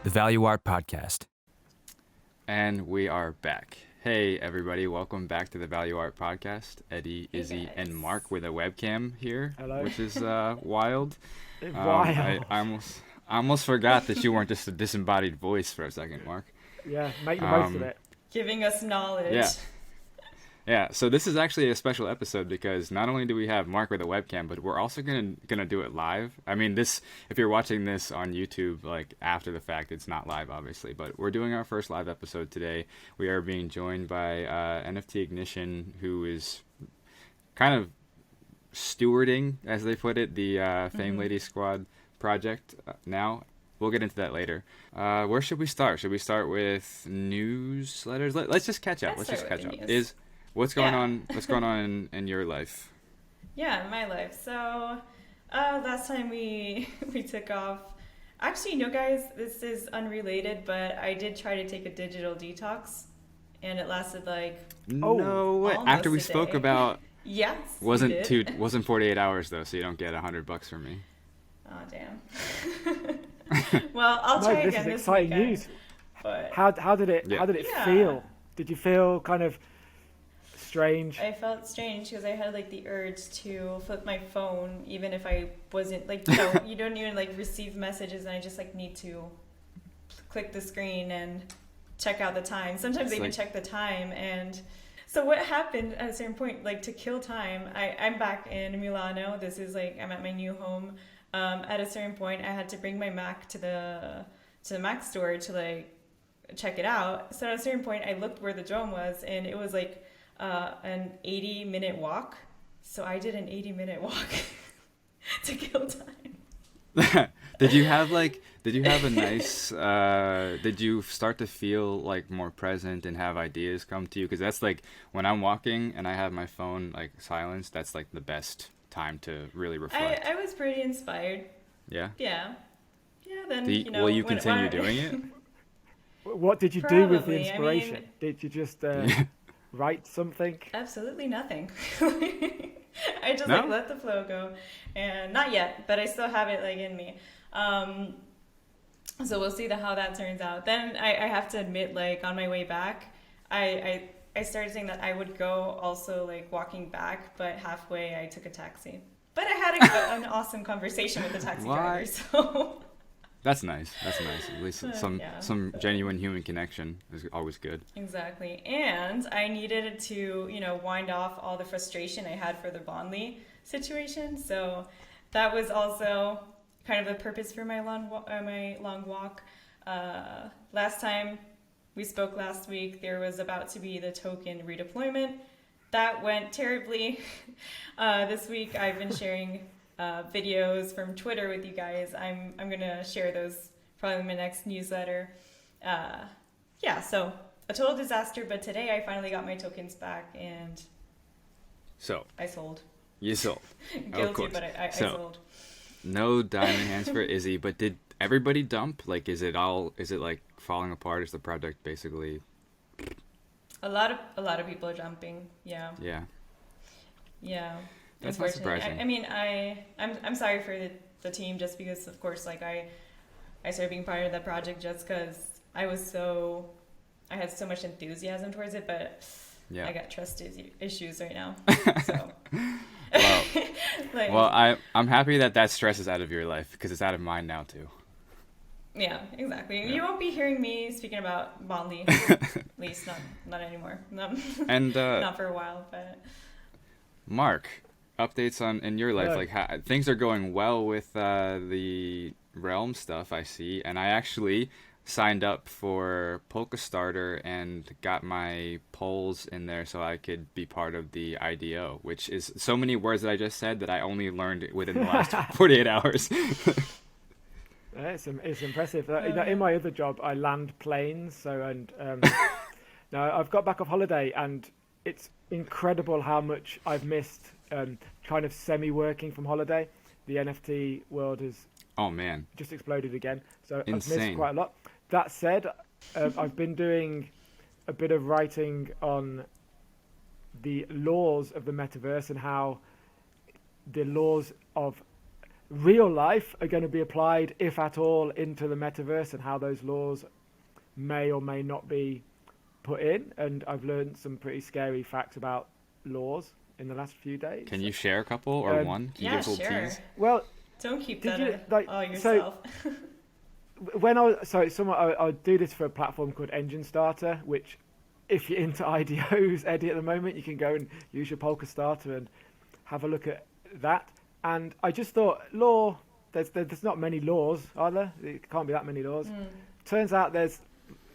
the Valuart Podcast. And we are back. Hey, everybody. Welcome back to the Valuart Podcast. Eddie, Izzy, and Mark with a webcam here. Hello. Which is wild. Wild. I almost forgot that you weren't just a disembodied voice for a second, Mark. Yeah, make the most of it. Giving us knowledge. Yeah. Yeah, so this is actually a special episode because not only do we have Mark with a webcam, but we're also gonna do it live. I mean, if you're watching this on YouTube, like after the fact, it's not live, obviously, but we're doing our first live episode today. We are being joined by NFTignition, who is kind of stewarding, as they put it, the Fame Lady Squad project now. We'll get into that later. Where should we start? Should we start with newsletters? Let's just catch up. Let's just catch up. What's going on? What's going on in your life? Yeah, in my life. So last time we took off. Actually, no, guys, this is unrelated, but I did try to take a digital detox, and it lasted like no way. After we spoke about yes, wasn't 48 hours though, so you don't get $100 from me. Oh damn. Well, I'll try again this exciting weekend. News. But How did it feel? Did you feel kind of strange? I felt strange because I had like the urge to flip my phone, even if I wasn't like, you don't even like receive messages, and I just like need to click the screen and check out the time. Sometimes I even check the time. And so what happened at a certain point, like to kill time, I'm back in Milano. This is like, I'm at my new home. At a certain point, I had to bring my Mac to the Mac store to like check it out. So at a certain point, I looked where the drone was, and it was like an 80-minute walk. So I did an 80-minute walk to kill time. Did you have a nice, did you start to feel like more present and have ideas come to you? Because that's like, when I'm walking and I have my phone like silenced, that's like the best time to really reflect. I was pretty inspired. Yeah? Yeah. Then, will you continue doing it? What did you do with the Probably. inspiration? I mean, did you just write something? Absolutely nothing. I just like let the flow go, and not yet, but I still have it like in me. So we'll see how that turns out. Then I have to admit, like on my way back, I started saying that I would go also like walking back, but halfway I took a taxi. But I had an awesome conversation with the taxi driver, so. That's nice. At least some genuine human connection is always good. Exactly. And I needed to, wind off all the frustration I had for the Bondly situation. So that was also kind of the purpose for my long walk. Last time we spoke last week, there was about to be the token redeployment. That went terribly. This week I've been sharing videos from Twitter with you guys. I'm gonna share those probably in my next newsletter. So a total disaster, but today I finally got my tokens back, and so I sold. You sold. Guilty, of course. But I sold. No diamond hands for Izzy, but did everybody dump? Like, is it like falling apart? Is the project basically? A lot of people are jumping. Yeah. That's not surprising. I'm sorry for the team, just because, of course, like I started being part of that project just because I had so much enthusiasm towards it, but I got trust issues right now. So. I'm happy that stress is out of your life, because it's out of mine now too. Yeah, exactly. Yeah. You won't be hearing me speaking about Bondly, at least not anymore. And not for a while, but. Mark, updates in your life, like how things are going well with the Realm stuff, I see, and I actually signed up for Polka Starter and got my polls in there so I could be part of the IDO, which is so many words that I just said that I only learned within the last 48 hours. It's impressive. In my other job, I land planes, now I've got back off holiday, and it's incredible how much I've missed kind of semi-working from holiday. The NFT world has just exploded again, so Insane. I've missed quite a lot. That said, I've been doing a bit of writing on the laws of the metaverse and how the laws of real life are going to be applied, if at all, into the metaverse, and how those laws may or may not be put in. And I've learned some pretty scary facts about laws in the last few days. Can you share a couple or one? Can you give us a little sure. tease? Well, Don't keep did that you, like, all yourself. So, when I do this for a platform called Engine Starter, which, if you're into IDOs, Eddie, at the moment, you can go and use your Polka Starter and have a look at that. And I just thought, there's not many laws, are there? There can't be that many laws. Turns out there's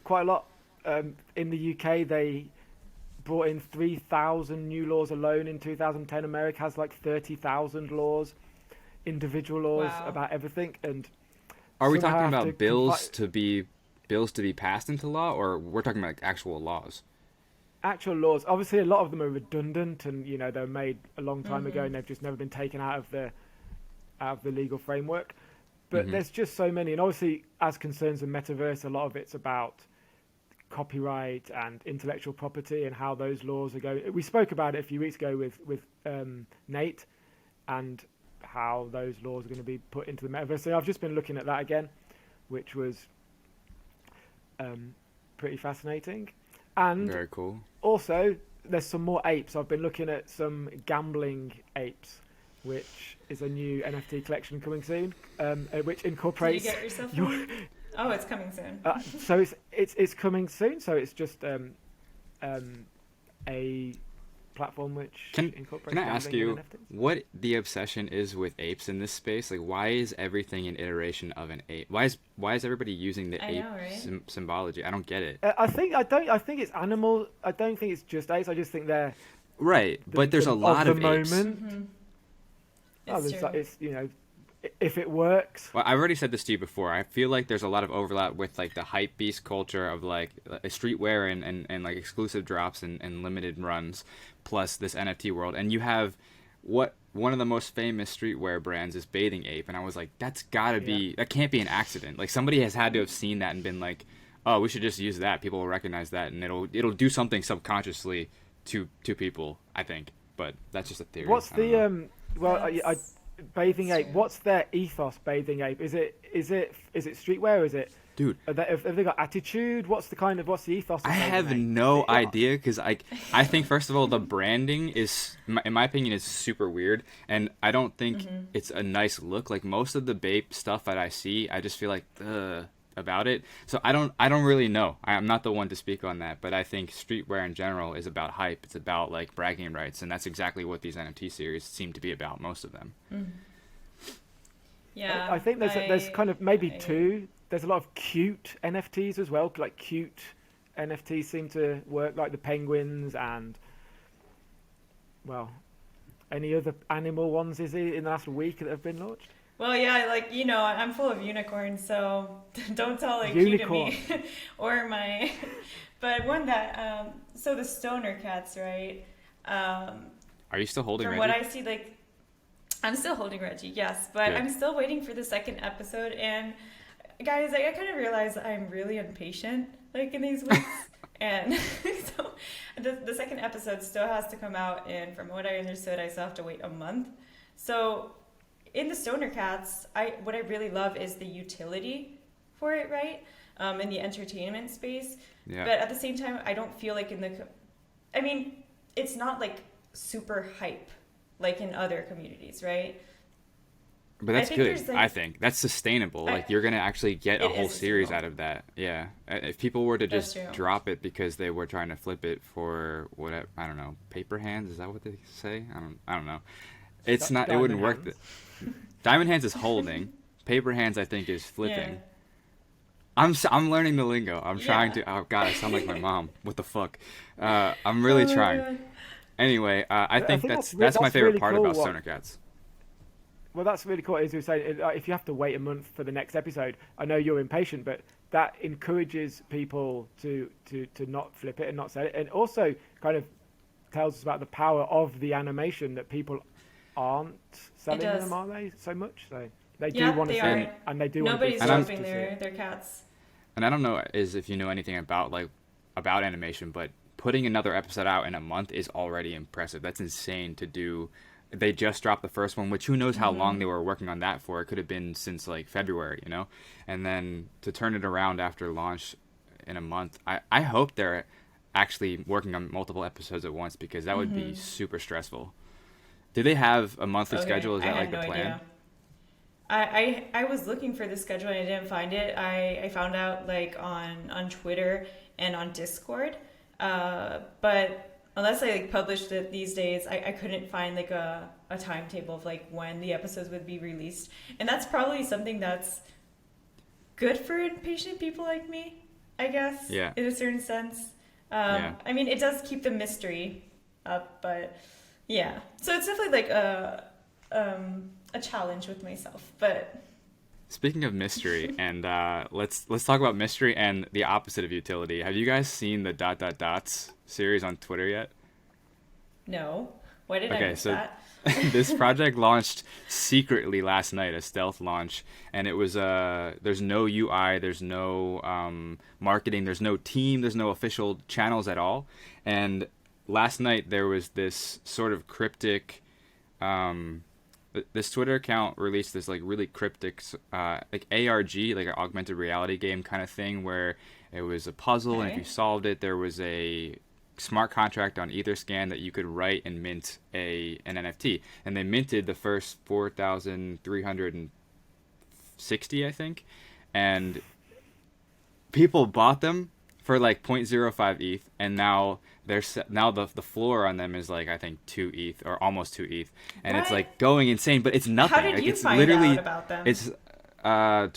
quite a lot. In the UK, they brought in 3,000 new laws alone in 2010. America has like 30,000 laws, individual laws about everything. And are we talking about bills to be passed into law, or we're talking about like actual laws? Actual laws. Obviously, a lot of them are redundant, and they were made a long time ago, and they've just never been taken out of the legal framework. But there's just so many, and obviously, as concerns the metaverse, a lot of it's about copyright and intellectual property and how those laws are going. We spoke about it a few weeks ago with Nate, and how those laws are going to be put into the metaverse. So I've just been looking at that again, which was pretty fascinating. And very cool. Also, there's some more apes. I've been looking at some gambling apes, which is a new NFT collection coming soon, which incorporates. Did you get yourself one? Oh, it's coming soon. So it's coming soon. So it's just a platform which incorporates. Can I ask you what the obsession is with apes in this space? Like, why is everything an iteration of an ape? Why is everybody using the ape symbology? I don't get it. I think it's animal. I don't think it's just apes. I just think they're right. But there's a lot of apes. Moment. It's if it works. Well, I've already said this to you before. I feel like there's a lot of overlap with like the hype beast culture of like streetwear and like exclusive drops and limited runs, plus this NFT world. And you have one of the most famous streetwear brands is Bathing Ape, and I was like, that can't be an accident. Like somebody has had to have seen that and been like, oh, we should just use that. People will recognize that, and it'll do something subconsciously to people, I think. But that's just a theory. What's the Bathing Ape? What's their ethos? Bathing Ape? Is it streetwear? Or is it? Dude, have they got attitude? What's the ethos? I have no idea, because I think first of all the branding is, in my opinion, is super weird, and I don't think it's a nice look. Like most of the Bape stuff that I see, I just feel like about it. So I don't really know. I'm not the one to speak on that, but I think streetwear in general is about hype. It's about like bragging rights, and that's exactly what these NFT series seem to be about, most of them. Yeah, I think there's kind of maybe two. There's a lot of cute NFTs as well. Like cute NFTs seem to work, like the penguins and any other animal ones, Izzy, in the last week that have been launched. Well, yeah, like, I'm full of unicorns, so don't tell like unicorn. Cute to me or my. But one that so the stoner cats, right? Are you still holding? From Reggie? what I see, like, I'm still holding Reggie, yes, but Good. I'm still waiting for the second episode. And guys, I kind of realized I'm really impatient, like in these weeks, and so the second episode still has to come out, and from what I understood, I still have to wait a month. So in the stoner cats, what I really love is the utility for it, right? In the entertainment space. Yeah. But at the same time, I don't feel like it's not like super hype like in other communities, right? But that's good. I think that's sustainable. Like you're gonna actually get a whole series out of that. Yeah. If people were to just drop it because they were trying to flip it for whatever, I don't know, paper hands. Is that what they say? I don't know. It's not. It wouldn't work. Diamond hands is holding. Paper hands, I think, is flipping. Yeah. I'm learning the lingo. I'm trying to. Oh God, I sound like my mom. What the fuck? I'm really trying. God. Anyway, I think that's my favorite really part about stoner cats. Well, that's really cool. As you were saying, if you have to wait a month for the next episode, I know you're impatient, but that encourages people to not flip it and not sell it, and also kind of tells us about the power of the animation, that people aren't selling them, are they, so much? So they do want to sell it, and they do want to. Nobody's flipping their cats. And I don't know if you know anything about animation, but putting another episode out in a month is already impressive. That's insane to do. they just dropped the first one, which who knows how long they were working on that for. It could have been since like February, you know? And then to turn it around after launch in a month, I hope they're actually working on multiple episodes at once, because that would be super stressful. Do they have a monthly schedule? Is that like the plan? Idea. I was looking for the schedule and I didn't find it. I found out like on Twitter and on Discord. But unless I like published it these days, I couldn't find like a timetable of like when the episodes would be released. And that's probably something that's good for impatient people like me, I guess. Yeah. In a certain sense. I mean, it does keep the mystery up, but yeah. So it's definitely like a challenge with myself, but speaking of mystery, and let's talk about mystery and the opposite of utility. Have you guys seen the ... series on Twitter yet? No. Why did I miss that? This project launched secretly last night, a stealth launch, and it was there's no UI, there's no marketing, there's no team, there's no official channels at all. And last night there was this sort of cryptic this Twitter account released this like really cryptic like ARG, like an augmented reality game kind of thing, where it was a puzzle, and if you solved it, there was a smart contract on Etherscan that you could write and mint an NFT. And they minted the first 4,360, I think, and people bought them for like 0.05 ETH, and now the floor on them is like, I think 2 ETH or almost 2 ETH, and it's like going insane, but it's nothing. How did like, you it's find literally out about them? It's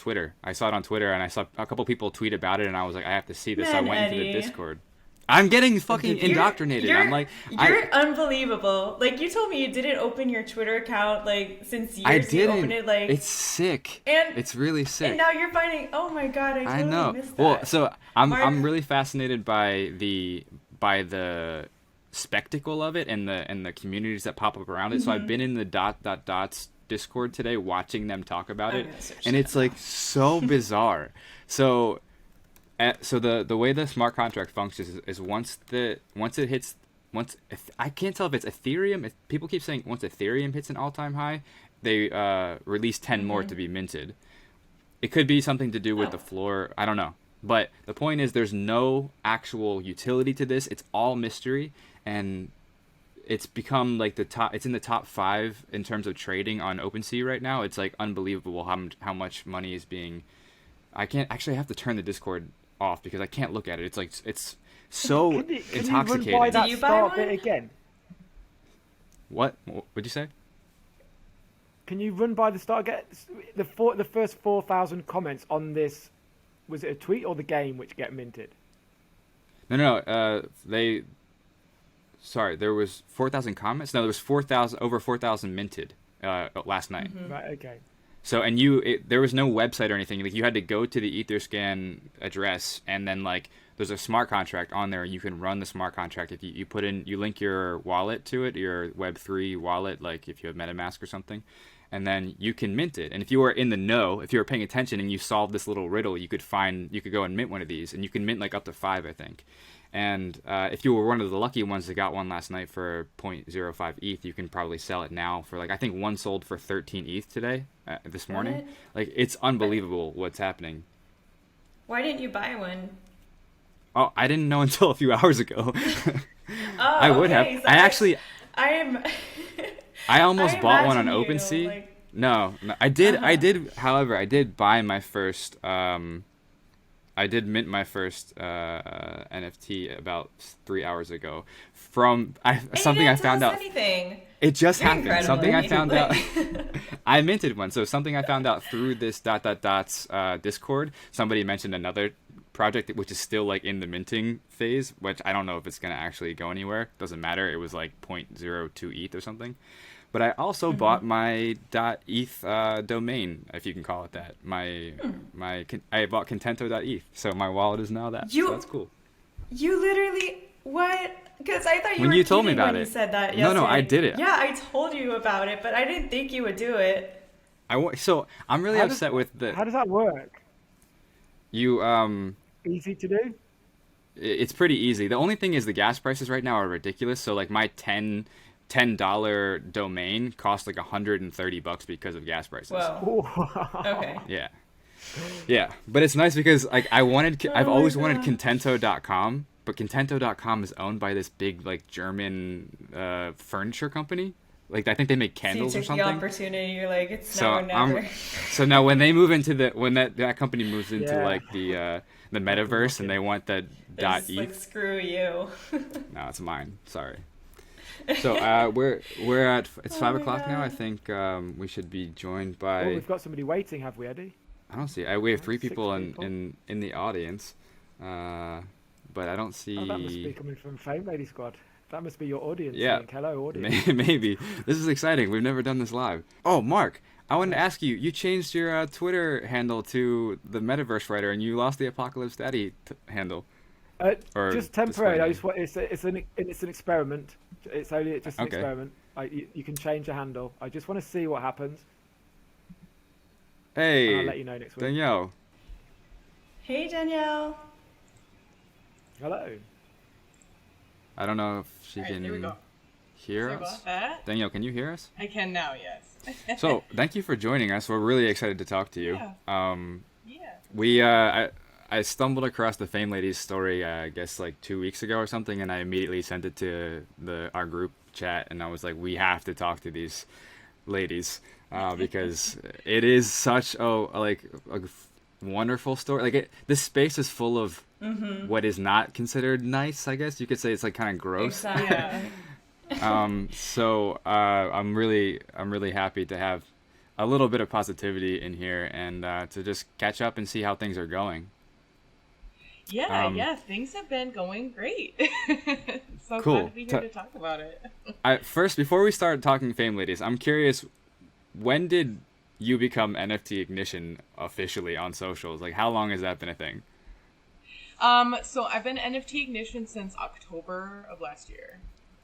Twitter. I saw it on Twitter, and I saw a couple people tweet about it, and I was like, I have to see this. Man, so I went Eddie. into the Discord. I'm getting fucking indoctrinated. I'm like, you're unbelievable. Like, you told me you didn't open your Twitter account like since years. I didn't. You opened it like it's sick. And it's really sick. And now you're finding. Oh my god, I totally know. missed that. Well, so I'm Mark... I'm really fascinated by the spectacle of it and the communities that pop up around it. So I've been in the ... Discord today watching them talk about it, and it's like so bizarre. So the way the smart contract functions is once it hits I can't tell if it's Ethereum. If people keep saying once Ethereum hits an all-time high, they release 10 more to be minted. It could be something to do with the floor. I don't know. But the point is, there's no actual utility to this. It's all mystery, and it's become like it's in the top 5 in terms of trading on OpenSea right now. It's like unbelievable how much money is being. I have to turn the Discord off because I can't look at it. It's like it's so intoxicating. Can you run by that Did you buy start one? bit again? What would you say? Can you run by the start? Get the first 4,000 comments on this. Was it a tweet or the game which get minted? No. There was 4,000 comments. No, there was over 4,000 minted last night. Right. Okay. So, and there was no website or anything. Like, you had to go to the Etherscan address, and then like there's a smart contract on there. You can run the smart contract if you link your wallet to it, your Web3 wallet, like if you have MetaMask or something, and then you can mint it. And if you were in the know, if you were paying attention and you solved this little riddle, you could go and mint one of these, and you can mint like up to 5, I think. And if you were one of the lucky ones that got one last night for 0.05 ETH, you can probably sell it now for like, I think one sold for 13 ETH today, this morning. What? Like, it's unbelievable what's happening. Why didn't you buy one? Oh, I didn't know until a few hours ago. Oh, I would have. So I almost bought one on imagine you, OpenSea. like... No, I did. However, I did buy my first. I did mint my first NFT about 3 hours ago from something I found out. Anything. It just You're happened. incredible. Something I found out. I minted one. So something I found out through this ... Discord. Somebody mentioned another project which is still like in the minting phase, which I don't know if it's gonna actually go anywhere. Doesn't matter. It was like 0.02 ETH or something. But I also bought my .eth domain, if you can call it that. I bought contento.eth, so my wallet is now that. So that's cool. You literally what? Because I thought when were you told me kidding about when it. You said that yesterday. No, I did it. Yeah, I told you about it, but I didn't think you would do it. So I'm really upset with the. How does that work? You Easy to do. It's pretty easy. The only thing is the gas prices right now are ridiculous. So like my 10 $10 domain cost like $130 because of gas prices. Whoa. Okay. Yeah. Yeah, but it's nice because like I've always wanted Contento.com, but Contento.com is owned by this big like German furniture company. Like I think they make candles so you or took something. the opportunity. You're like, it's So now or never. so now when they move into when that company moves into like the metaverse and they want that It's .eth. like, screw you. No, it's mine. Sorry. So we're at it's 5:00 now. I think we should be joined by. Oh, we've got somebody waiting, have we, Eddie? I don't see. We have 3 people people. in the audience, but I don't see. Oh, that must be coming from Fame Lady Squad. That must be your audience. Yeah. Saying, hello, audience. Maybe this is exciting. We've never done this live. Oh, Mark, I wanted to ask you. You changed your Twitter handle to the Metaverse Writer, and you lost the Apocalypse Daddy handle. Or just temporary. display I name. just want, it's an experiment. It's only just an Okay. experiment. You can change a handle. I just want to see what happens. And Hey, I'll let you know next week. Danielle. Hey, Danielle. Hello. I don't know if she Alright, here we can go. hear Sorry us. about that. Danielle, can you hear us? I can now, yes. So, thank you for joining us. We're really excited to talk to you. Yeah. Yeah. I stumbled across the Fame Ladies story, I guess like 2 weeks ago or something, and I immediately sent it to our group chat, and I was like, we have to talk to these ladies because it is such a wonderful story. Like this space is full of what is not considered nice. I guess you could say it's like kind of gross. Exactly. So I'm really happy to have a little bit of positivity in here and to just catch up and see how things are going. Yeah, things have been going great. So Cool. glad to be here to talk about it. First, before we start talking Fame Ladies, I'm curious, when did you become NFTignition officially on socials? Like, how long has that been a thing? So I've been NFTignition since October of last year.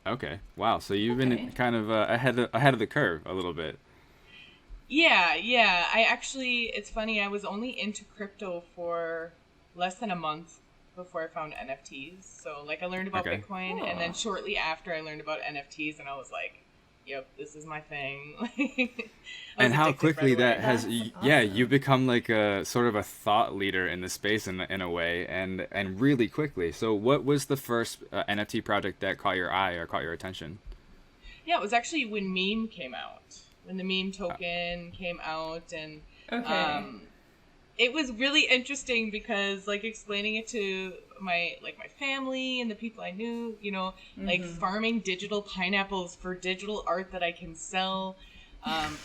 Okay. Wow. So you've Okay. been kind of ahead of the curve a little bit. Yeah. I actually, it's funny, I was only into crypto for less than a month before I found NFTs. So, like, I learned about Okay. Bitcoin, and then shortly after I learned about NFTs, and I was like, yep, this is my thing. I was And how addicted quickly right away. that has, That's yeah, awesome. you become like a sort of a thought leader in the space in a way, and really quickly. So what was the first NFT project that caught your eye or caught your attention? Yeah, it was actually when meme came out. When the meme token came out, and Okay. it was really interesting because, like, explaining it to my family and the people I knew, like farming digital pineapples for digital art that I can sell.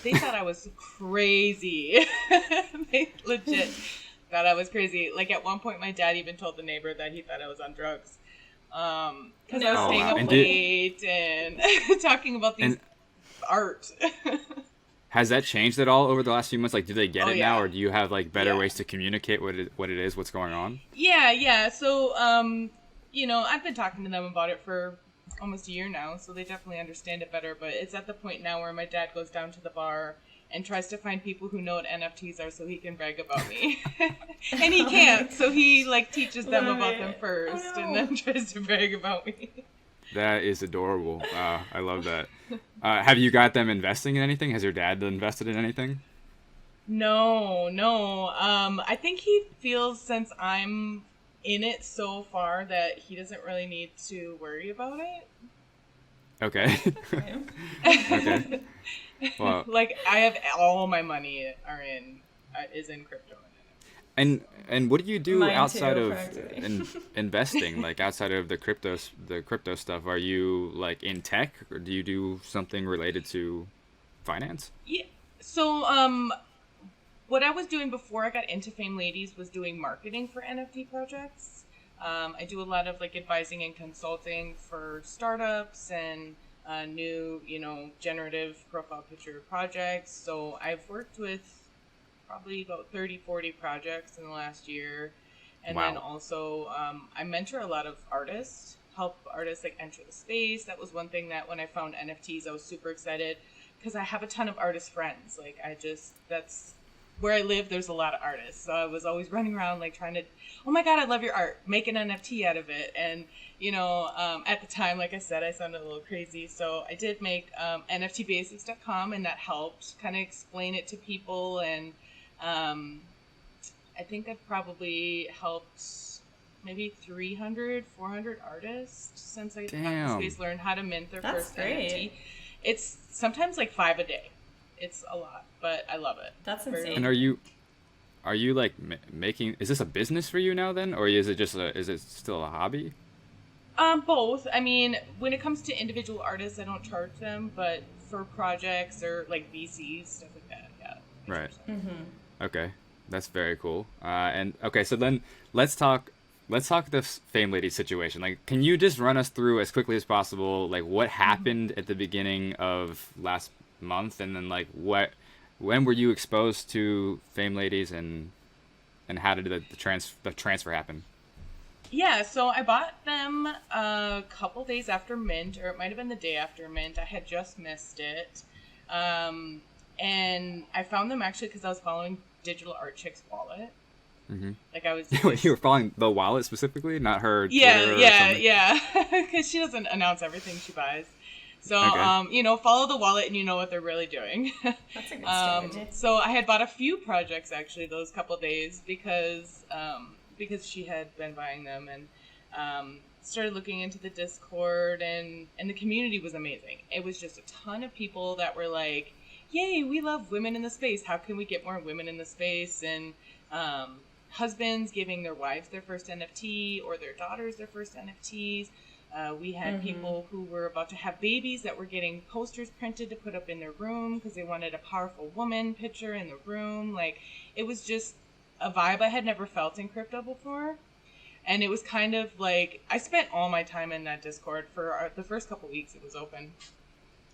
They thought I was crazy. They legit thought I was crazy. Like, at one point, my dad even told the neighbor that he thought I was on drugs. Because I was No. staying Oh, wow. up And late and talking about these art. Has that changed at all over the last few months? Like, do they get Oh, it yeah. now, or do you have like better Yeah. ways to communicate what it is, what's going on? Yeah. So, I've been talking to them about it for almost a year now, so they definitely understand it better. But it's at the point now where my dad goes down to the bar and tries to find people who know what NFTs are so he can brag about me. And he can't, so he, like, teaches them Love about it. them first Oh, and no. then tries to brag about me. That is adorable. I love that. Have you got them investing in anything? Has your dad invested in anything? No. I think he feels, since I'm in it so far, that he doesn't really need to worry about it. Okay. Okay. Okay. Well, Like, I have all my money is in crypto. and what do you do Mine too, outside of practically. investing? Like outside of the crypto stuff, are you like in tech, or do you do something related to finance? Yeah. So, what I was doing before I got into Fame Ladies was doing marketing for NFT projects. I do a lot of, like, advising and consulting for startups and new, generative profile picture projects. So I've worked with probably about 30, 40 projects in the last year. And Wow. then also, I mentor a lot of artists, help artists, like, enter the space. That was one thing that when I found NFTs, I was super excited because I have a ton of artist friends. Like, where I live, there's a lot of artists. So I was always running around like trying to, oh my God, I love your art. Make an NFT out of it. And, you know, at the time, like I said, I sounded a little crazy. So I did make NFTbasics.com, and that helped kind of explain it to people. And I think I've probably helped maybe 300, 400 artists since I got the space learn how to mint their first NFT. It's sometimes like 5 a day. It's a lot, but I love it. That's insane. And are you like making? Is this a business for you now then, or is it just is it still a hobby? Both. I mean, when it comes to individual artists, I don't charge them, but for projects or like VCs, stuff like that, yeah. Right. Okay, that's very cool. And okay, so then let's talk this Fame Lady situation. Like, can you just run us through as quickly as possible, like what happened at the beginning of last month, and then like when were you exposed to Fame Ladies, and how did the transfer happen? Yeah, so I bought them a couple days after mint, or it might have been the day after mint. I had just missed it. And I found them actually because I was following Digital Art Chick's wallet. Like I was. You were following the wallet specifically, not her. Yeah, Twitter yeah, because she doesn't announce everything she buys. So, okay. You know, follow the wallet and you know what they're really doing. That's a good strategy. So I had bought a few projects actually those couple days because she had been buying them, and started looking into the Discord, and the community was amazing. It was just a ton of people that were like, yay, we love women in the space. How can we get more women in the space? And husbands giving their wives their first NFT or their daughters their first NFTs. We had people who were about to have babies that were getting posters printed to put up in their room because they wanted a powerful woman picture in the room. Like, it was just a vibe I had never felt in crypto before. And it was kind of like, I spent all my time in that Discord for the first couple weeks it was open.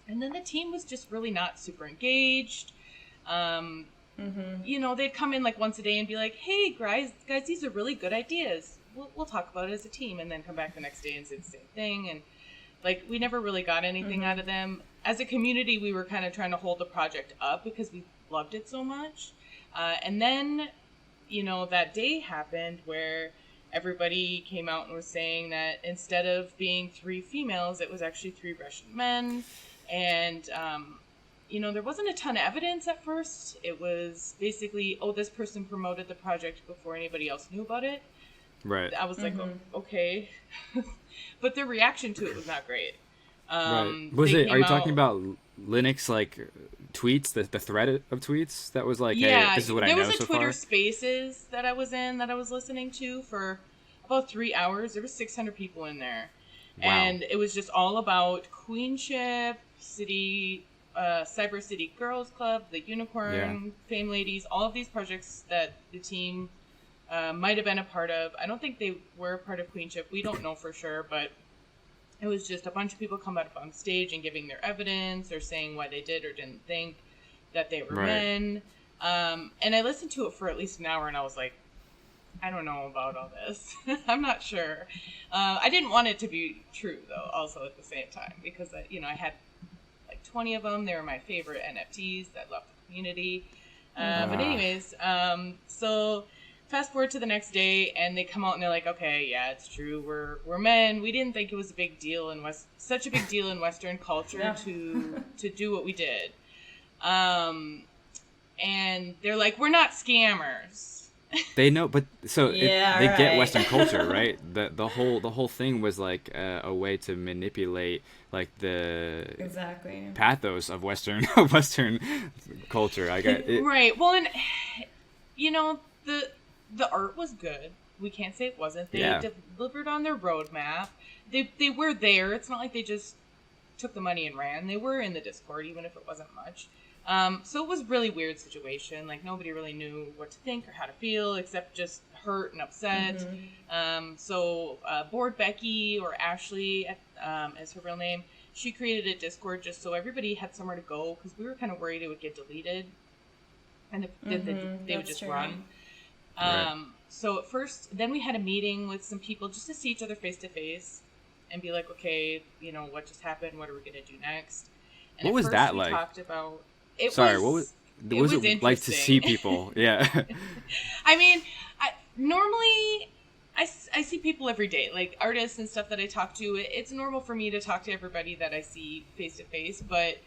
And then the team was just really not super engaged. You know, they'd come in like once a day and be like, hey, guys, these are really good ideas. We'll talk about it as a team, and then come back the next day and say the same thing. And like, we never really got anything out of them. As a community, we were kind of trying to hold the project up because we loved it so much. And then, you know, that day happened where everybody came out and was saying that instead of being 3 females, it was actually 3 Russian men. And, you know, there wasn't a ton of evidence at first. It was basically, oh, this person promoted the project before anybody else knew about it. Right. I was like, oh, okay. But their reaction to it was not great. Right. Are you talking about Linux, like, tweets, the thread of tweets that was like, yeah, hey, this is what I know so far? There was a Twitter Spaces that I was in, that I was listening to for about 3 hours. There was 600 people in there. Wow. And it was just all about Queenship, City, Cyber City Girls Club, the Unicorn, Fame Ladies, all of these projects that the team might have been a part of. I don't think they were a part of Queenship. We don't know for sure, but it was just a bunch of people come up on stage and giving their evidence or saying why they did or didn't think that they were men. And I listened to it for at least an hour, and I was like, I don't know about all this. I'm not sure. I didn't want it to be true, though, also at the same time, because, I had like 20 of them. They were my favorite NFTs that loved the community. But anyways, so fast forward to the next day, and they come out and they're like, okay, yeah, it's true. We're men. We didn't think it was a big deal such a big deal in Western culture to do what we did. And they're like, we're not scammers. They know, but so they get Western culture, right? The whole thing was like a way to manipulate like the pathos of Western culture. I get it. Right. Well, and the art was good. We can't say it wasn't. They delivered on their roadmap. They were there. It's not like they just took the money and ran. They were in the Discord, even if it wasn't much. So it was a really weird situation. Like, nobody really knew what to think or how to feel, except just hurt and upset. So Board Becky, or Ashley is her real name, she created a Discord just so everybody had somewhere to go, because we were kind of worried it would get deleted and they would just run. So at first, then we had a meeting with some people just to see each other face to face and be like, okay, what just happened? What are we going to do next? And what was that like? Talked about It was was it like to see interesting. people? Yeah. I mean, normally I see people every day, like artists and stuff that I talk to. It's normal for me to talk to everybody that I see face to face, but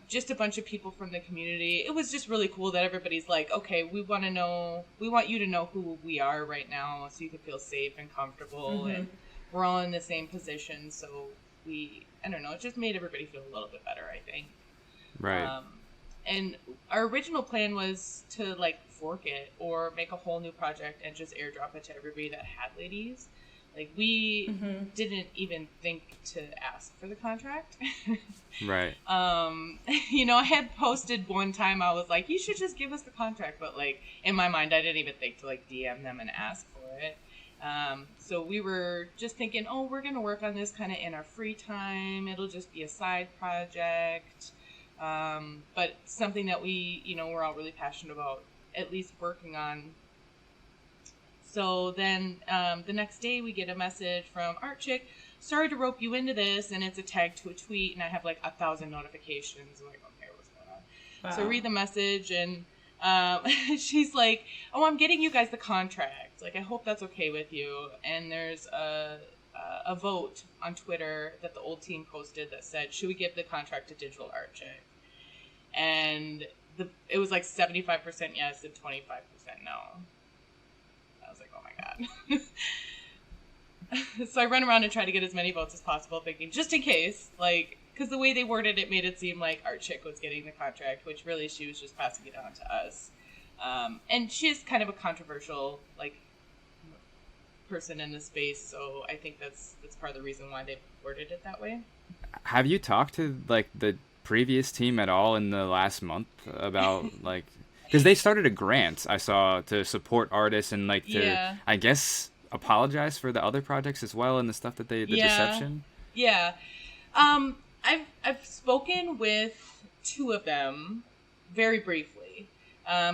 just a bunch of people from the community. It was just really cool that everybody's like, okay, we want you to know who we are right now, so you can feel safe and comfortable, and we're all in the same position. So I don't know, it just made everybody feel a little bit better, I think. Right. And our original plan was to like fork it or make a whole new project and just airdrop it to everybody that had ladies. Like we didn't even think to ask for the contract. Right. I had posted one time, I was like, you should just give us the contract. But like in my mind, I didn't even think to like DM them and ask for it. So we were just thinking, oh, we're going to work on this kind of in our free time. It'll just be a side project. But something that we're all really passionate about, at least working on. So then the next day we get a message from Art Chick, sorry to rope you into this, and it's a tag to a tweet, and I have like 1,000 notifications. I'm like, okay, what's going on? Wow. So I read the message, and she's like, oh, I'm getting you guys the contract. Like, I hope that's okay with you. And there's a vote on Twitter that the old team posted that said, should we give the contract to Digital Art Chick? And it was like 75% yes and 25% no. I was like, oh my God. So I run around and try to get as many votes as possible, thinking just in case, like, because the way they worded it made it seem like Art Chick was getting the contract, which really she was just passing it on to us. And she's kind of a controversial, like, person in the space, so I think that's part of the reason why they worded it that way. Have you talked to like the previous team at all in the last month about like, because they started a grant I saw to support artists and like to I guess apologize for the other projects as well and the stuff that the deception. Yeah. I've spoken with two of them very briefly.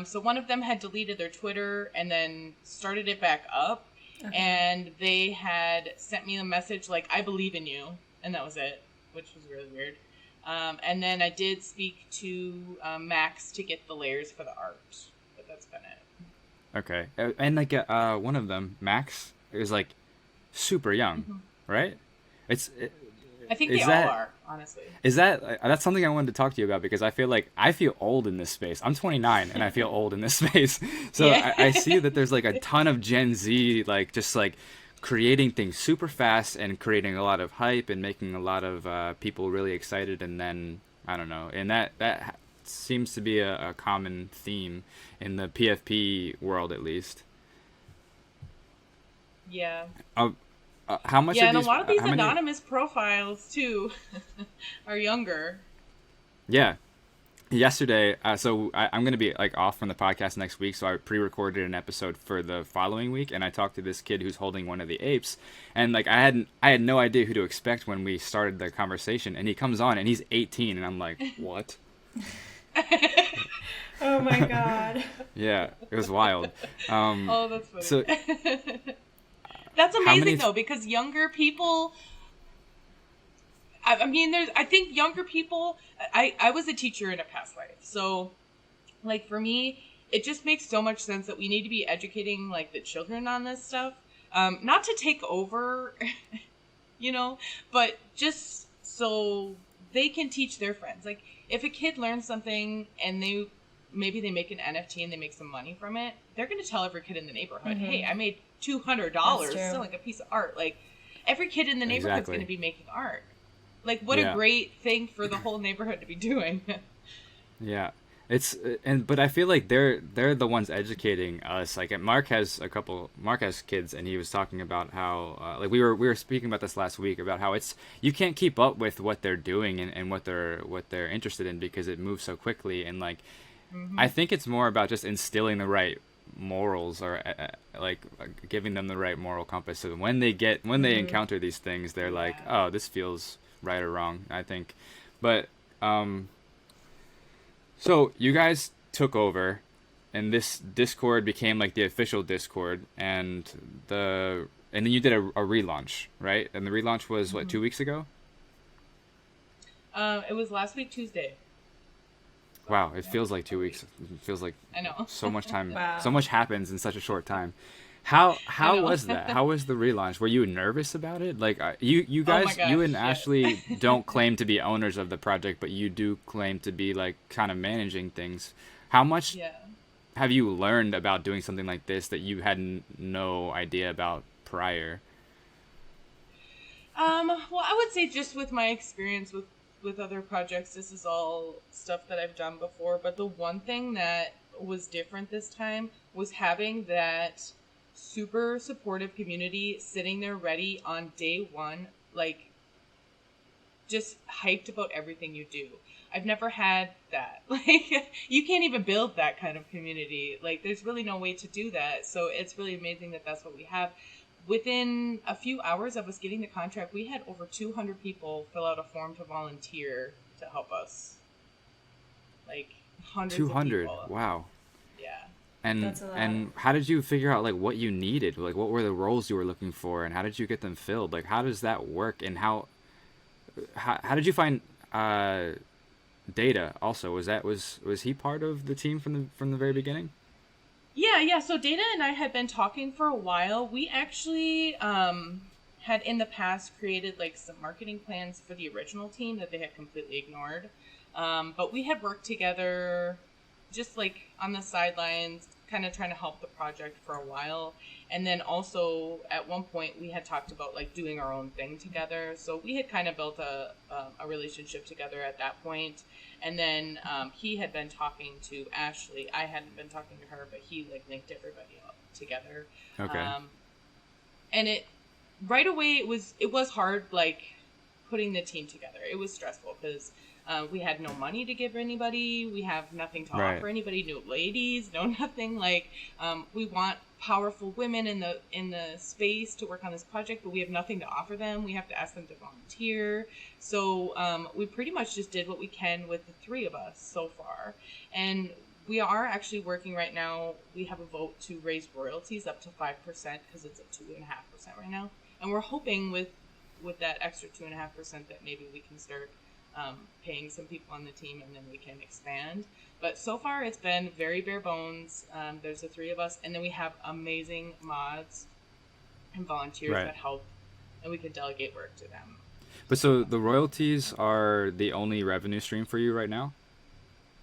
So one of them had deleted their Twitter and then started it back up. Okay. And they had sent me a message like, I believe in you. And that was it, which was really weird. And then I did speak to Max to get the layers for the art. But that's been it. Okay. And like one of them, Max, is like super young, right? I think they all are, honestly. That's something I wanted to talk to you about because I feel old in this space. I'm 29 and I feel old in this space. So yeah. I see that there's like a ton of Gen Z, like just like creating things super fast and creating a lot of hype and making a lot of people really excited. And then, I don't know. And that seems to be a common theme in the PFP world, at least. Yeah. How much? Yeah, and a lot of these anonymous profiles too are younger. Yeah. Yesterday, so I'm gonna be like off from the podcast next week, so I pre-recorded an episode for the following week, and I talked to this kid who's holding one of the apes, and like I had no idea who to expect when we started the conversation, and he comes on and he's 18, and I'm like, what? Oh my God. Yeah, it was wild. Oh, that's funny. So. That's amazing though, because younger people, I think younger people, I was a teacher in a past life. So like for me, it just makes so much sense that we need to be educating like the children on this stuff. Not to take over, but just so they can teach their friends. Like if a kid learns something and maybe they make an NFT and they make some money from it, they're going to tell every kid in the neighborhood, hey, I made $200 selling a piece of art. Like every kid in the neighborhood's going to be making art. Like what a great thing for the whole neighborhood to be doing. Yeah. But I feel like they're the ones educating us. Like Mark has kids, and he was talking about how like we were speaking about this last week about how you can't keep up with what they're doing and what they're interested in because it moves so quickly. And like I think it's more about just instilling the right morals or like giving them the right moral compass, so when they encounter these things, they're like, oh, this feels right or wrong, I think. But so you guys took over and this Discord became like the official Discord, and then you did a relaunch, right? And the relaunch was what, 2 weeks ago? It was last week Tuesday. Wow, it feels like 2 weeks. It feels like I know. so much time. Wow. So much happens in such a short time. How was that? How was the relaunch? Were you nervous about it? Like you guys, my gosh, you and yes. Ashley don't claim to be owners of the project, but you do claim to be like kind of managing things. How much Yeah. have you learned about doing something like this that you had no idea about prior? Well, I would say just with my experience with other projects, this is all stuff that I've done before. But the one thing that was different this time was having that super supportive community sitting there ready on day one, like just hyped about everything you do. I've never had that. Like, you can't even build that kind of community. Like, there's really no way to do that. So it's really amazing that that's what we have. Within a few hours of us getting the contract, we had over 200 people fill out a form to volunteer to help us. Like, hundreds 200. of people. Wow. Yeah. That's a lot. And how did you figure out like what you needed? Like what were the roles you were looking for, and how did you get them filled? Like how does that work? And how did you find Data also? Was he part of the team from the very beginning? Yeah. So Data and I had been talking for a while. We actually had in the past created like some marketing plans for the original team that they had completely ignored. But we had worked together just like on the sidelines, kind of trying to help the project for a while. And then also at one point we had talked about like doing our own thing together. So we had kind of built a relationship together at that point. And then he had been talking to Ashley. I hadn't been talking to her, but he like linked everybody up together. Okay. And it right away it was hard like putting the team together. It was stressful because we had no money to give anybody. We have nothing to offer anybody. No ladies, no nothing. Like we want powerful women in the space to work on this project, but we have nothing to offer them. We have to ask them to volunteer. So we pretty much just did what we can with the three of us so far. And we are actually working right now. We have a vote to raise royalties up to 5% because it's at 2.5% right now. And we're hoping with that extra 2.5% that maybe we can start paying some people on the team and then we can expand. But so far it's been very bare bones. There's the three of us, and then we have amazing mods and volunteers that help, and we can delegate work to them. But so the royalties are the only revenue stream for you right now?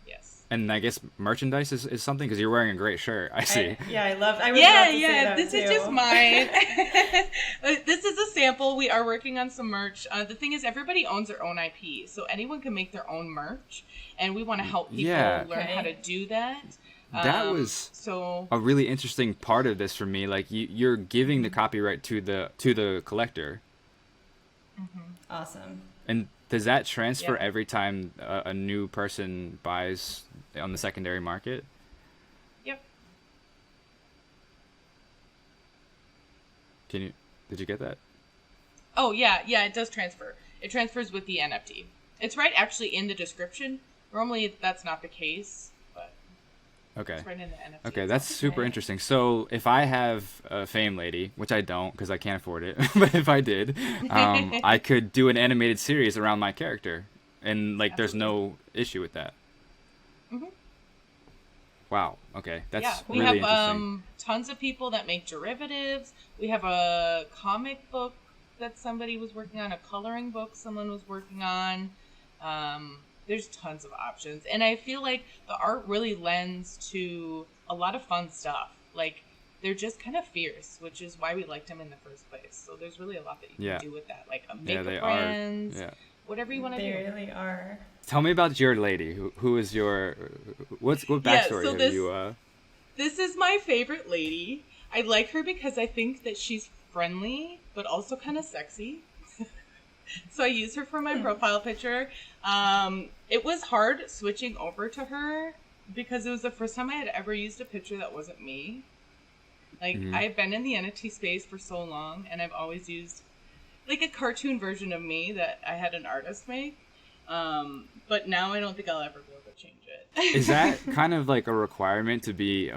Yes. And I guess merchandise is something, because you're wearing a great shirt. I see. I was about to say that this too. is just mine. This is a sample. We are working on some merch. The thing is, everybody owns their own IP, so anyone can make their own merch, and we want to help people learn how to do that. That was a really interesting part of this for me. Like you're giving the copyright to the collector. Mm-hmm. Awesome. And does that transfer every time a new person buys on the secondary market? Yep. Did you get that? Oh, yeah, it does transfer. It transfers with the NFT. It's right actually in the description. Normally that's not the case, but it's right in the NFT. Okay, that's super interesting. So if I have a Fame Lady, which I don't because I can't afford it, but if I did, I could do an animated series around my character, and like there's no issue with that. Mm-hmm. Wow. Okay, that's we really have interesting. tons of people that make derivatives. We have a comic book that somebody was working on, a coloring book someone was working on. There's tons of options, and I feel like the art really lends to a lot of fun stuff. Like they're just kind of fierce, which is why we liked them in the first place. So there's really a lot that you can do with that, like a makeup brands, whatever you want to do. They really are. Tell me about your lady. Who is your what backstory have you? This is my favorite lady. I like her because I think that she's friendly, but also kind of sexy. So I use her for my profile picture. It was hard switching over to her because it was the first time I had ever used a picture that wasn't me. Like, I've been in the NFT space for so long, and I've always used, like, a cartoon version of me that I had an artist make. But now I don't think I'll ever be able to change it. Is that kind of like a requirement to be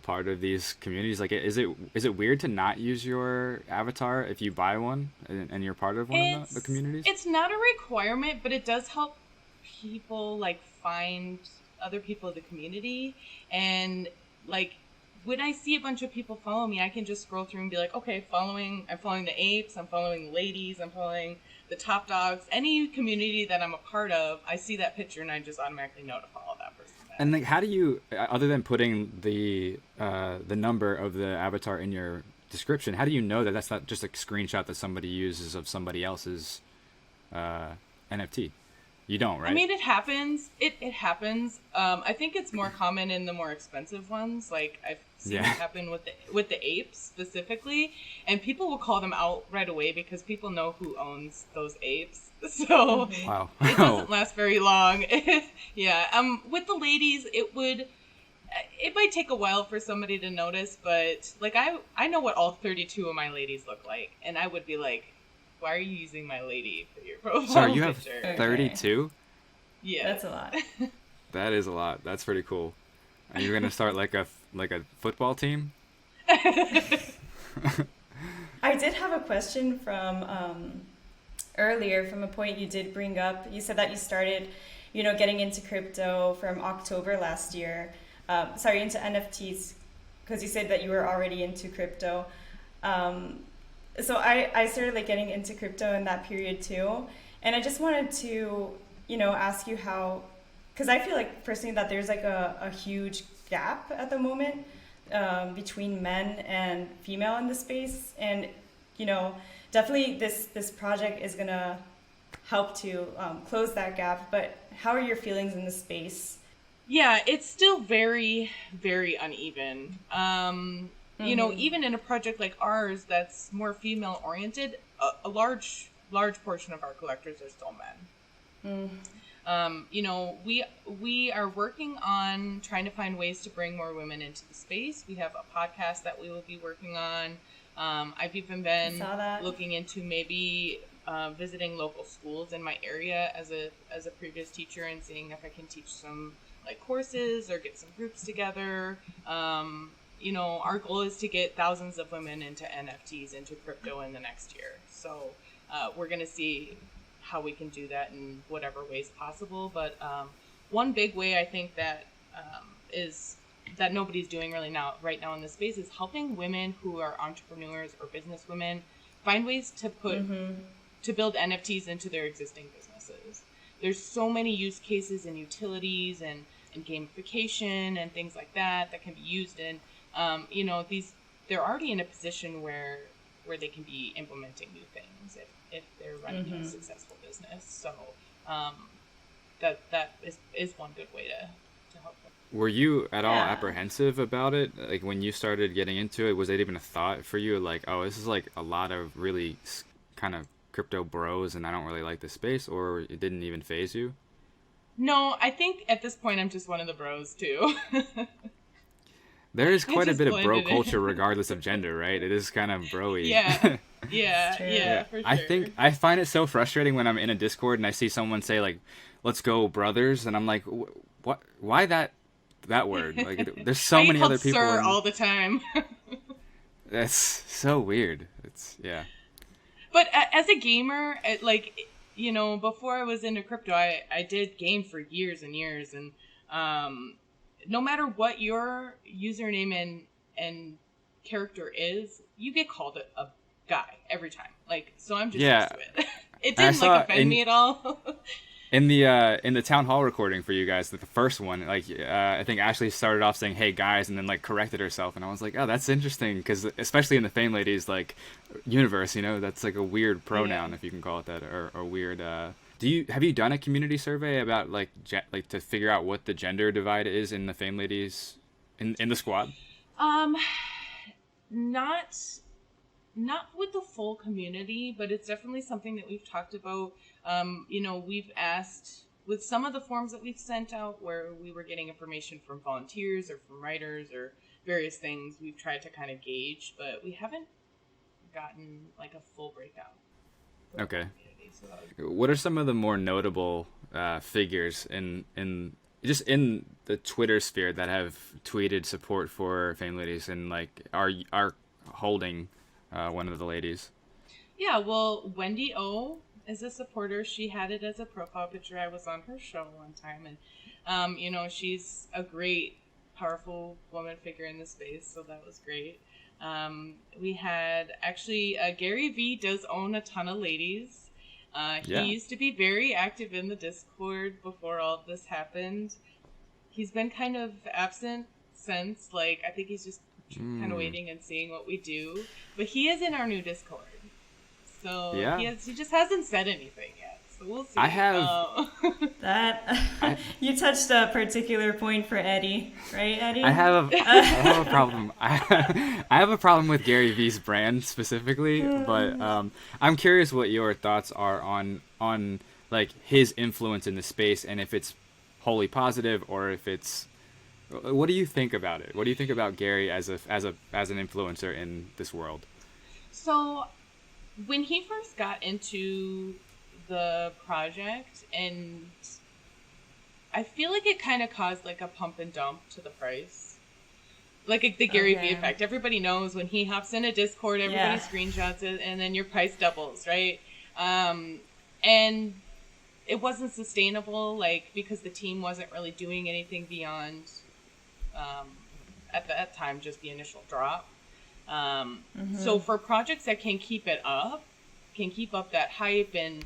part of these communities? Like, is it weird to not use your avatar if you buy one and you're part of one of the communities? It's not a requirement, but it does help people like find other people of the community. And like when I see a bunch of people follow me, I can just scroll through and be like, okay, I'm following the apes, I'm following the ladies, I'm following the top dogs. Any community that I'm a part of, I see that picture and I just automatically know to follow that person back. And like, how do you, other than putting the number of the avatar in your description, how do you know that that's not just a screenshot that somebody uses of somebody else's NFT? You don't, right? I mean, it happens. It happens. I think it's more common in the more expensive ones. Like I've seen it happen with the apes specifically, and people will call them out right away because people know who owns those apes. So wow. It doesn't last very long. Yeah. With the ladies, it might take a while for somebody to notice, but like I know what all 32 of my ladies look like, and I would be like, why are you using my lady for your profile Sorry, you picture? have 32? Yeah. That's a lot. That is a lot. That's pretty cool. Are you gonna start like a football team? I did have a question from earlier, from a point you did bring up. You said that you started, getting into crypto from October last year. Into NFTs, because you said that you were already into crypto. So I started like getting into crypto in that period too. And I just wanted to, ask you how, because I feel like personally that there's like a huge gap at the moment between men and female in the space. And, definitely this project is going to help to close that gap. But how are your feelings in the space? Yeah, it's still very, very uneven. Even in a project like ours that's more female oriented, a large portion of our collectors are still men. We are working on trying to find ways to bring more women into the space. We have a podcast that we will be working on. I've even been looking into maybe visiting local schools in my area as a previous teacher and seeing if I can teach some like courses or get some groups together. Our goal is to get thousands of women into NFTs, into crypto in the next year. So we're going to see how we can do that in whatever ways possible. But one big way I think that is that nobody's doing right now in this space is helping women who are entrepreneurs or business women find ways to to build NFTs into their existing businesses. There's so many use cases and utilities and gamification and things like that can be used in. They're already in a position where they can be implementing new things if they're running a successful business. So that is one good way to help them. Were you at all apprehensive about it? Like when you started getting into it, was it even a thought for you? Like, oh, this is like a lot of really kind of crypto bros and I don't really like the space, or it didn't even faze you? No, I think at this point I'm just one of the bros too. There is quite a bit of bro culture regardless of gender, right? It is kind of bro-y. Yeah, for sure. I find it so frustrating when I'm in a Discord and I see someone say like, let's go brothers, and I'm like, what? Why that word? Like there's so many other people. Sir all the time. That's so weird. But as a gamer, before I was into crypto, I did game for years and years, and no matter what your username and character is, you get called a guy every time. Like, so I'm just used to it. It didn't offend me at all. In the town hall recording for you guys, the first one, I think Ashley started off saying, "Hey guys," and then corrected herself, and I was like, "Oh, that's interesting," because especially in the Fame Ladies universe, that's like a weird pronoun, if you can call it that, or weird. Have you done a community survey about to figure out what the gender divide is in the Fame Ladies in the squad? Not with the full community, but it's definitely something that we've talked about. We've asked with some of the forms that we've sent out where we were getting information from volunteers or from writers or various things. We've tried to kind of gauge, but we haven't gotten a full breakout. Okay. What are some of the more notable figures in the Twitter sphere that have tweeted support for Fame Ladies and are holding one of the ladies? Yeah, well, Wendy O is a supporter. She had it as a profile picture. I was on her show one time, She's a great, powerful woman figure in the space, so that was great. We had actually Gary Vee does own a ton of ladies. He used to be very active in the Discord before all of this happened. He's been kind of absent since. I think he's just kind of waiting and seeing what we do. But he is in our new Discord. So he just hasn't said anything yet. So we'll see. I have you touched a particular point for Eddie, right, Eddie? I have a problem. I have a problem with Gary Vee's brand specifically, but I'm curious what your thoughts are on his influence in the space, and if it's wholly positive or if it's. What do you think about it? What do you think about Gary as an influencer in this world? So, when he first got into the project, and I feel like it kind of caused a pump and dump to the price, the Gary Vee effect. Everybody knows when he hops in a Discord, everybody screenshots it, and then your price doubles, right? And it wasn't sustainable, because the team wasn't really doing anything beyond, at that time, just the initial drop. So for projects that can keep up that hype and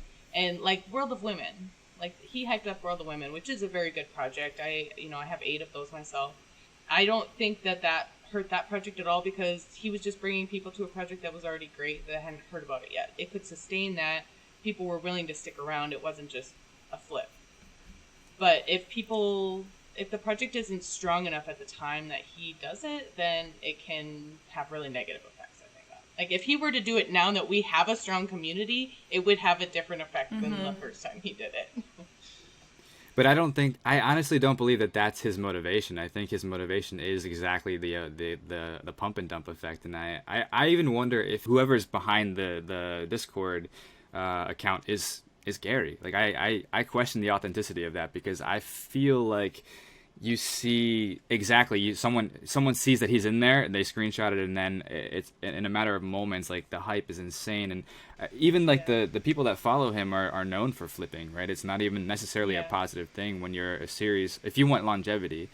World of Women, he hyped up World of Women, which is a very good project. I have 8 of those myself. I don't think that hurt that project at all, because he was just bringing people to a project that was already great that hadn't heard about it yet. It could sustain that. People were willing to stick around. It wasn't just a flip. But if the project isn't strong enough at the time that he does it, then it can have really negative effects, I think. If he were to do it now that we have a strong community, it would have a different effect than the first time he did it. But I honestly don't believe that that's his motivation. I think his motivation is exactly the pump and dump effect. And I even wonder if whoever's behind the Discord account is Gary. I question the authenticity of that, because I feel like you see someone sees that he's in there and they screenshot it, and then it's in a matter of moments, the hype is insane. And even the people that follow him are known for flipping, right? It's not even necessarily a positive thing when you're a series, if you want longevity.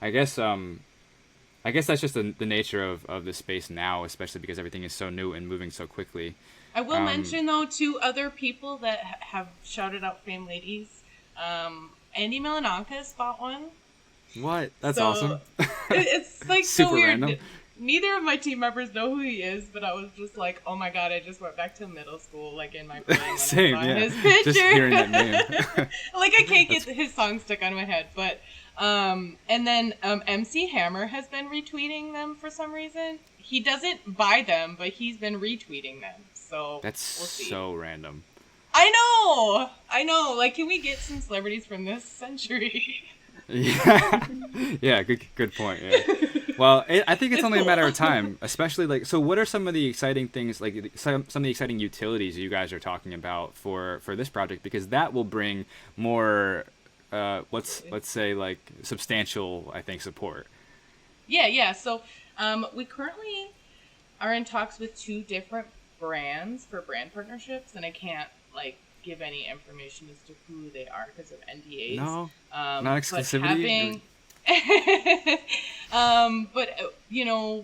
I guess that's just the nature of the space now, especially because everything is so new and moving so quickly. I will mention, though, 2 other people that have shouted out Fame Ladies. Andy Milanakas bought one. What? That's awesome. It's Super so weird. random. Neither of my team members know who he is, but I was just oh my god, I just went back to middle school, in my brain when Same, I saw yeah. his picture. Just hearing that name. I can't get his song stuck on my head, but and then MC Hammer has been retweeting them for some reason. He doesn't buy them, but he's been retweeting them. So that's we'll see. So random. I know. Can we get some celebrities from this century? Yeah, good point. Yeah. Well, I think it's only a matter of time, especially so what are some of the exciting things, some of the exciting utilities you guys are talking about for this project, because that will bring more let's say substantial, I think, support. Yeah. So we currently are in talks with 2 different brands for brand partnerships, and I can't give any information as to who they are because of NDAs. No, not exclusivity. But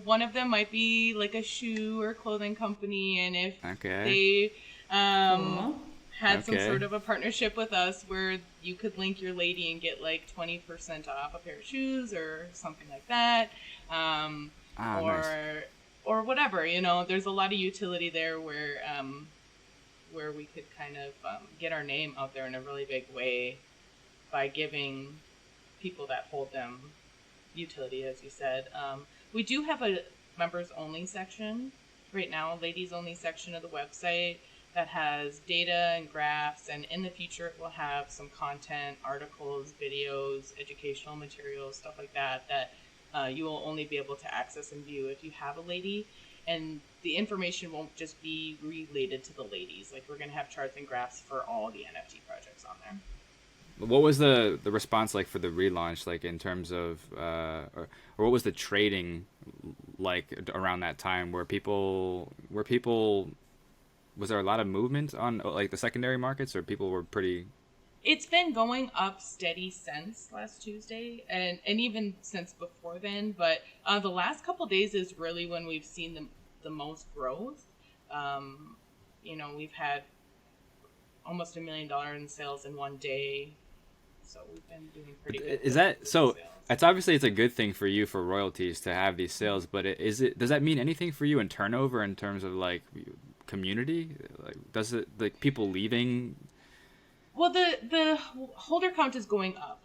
one of them might be a shoe or clothing company, and if they had some sort of a partnership with us where you could link your lady and get 20% off a pair of shoes or something like that, nice. Or whatever, there's a lot of utility there where we could kind of get our name out there in a really big way by giving people that hold them utility, as you said. We do have a members only section right now, a ladies only section of the website that has data and graphs, and in the future it will have some content, articles, videos, educational materials, stuff like that you will only be able to access and view if you have a lady. And the information won't just be related to the ladies. We're going to have charts and graphs for all the NFT projects on there. What was the response for the relaunch, in terms of, or what was the trading around that time? Was there a lot of movement on the secondary markets, or people were pretty It's been going up steady since last Tuesday, and even since before then. But the last couple days is really when we've seen the most growth. We've had almost $1 million in sales in one day, so we've been doing pretty good. Is that so? It's obviously it's a good thing for you for royalties to have these sales, but does that mean anything for you in turnover in terms of like community? Like, does it like people leaving? Well, the holder count is going up.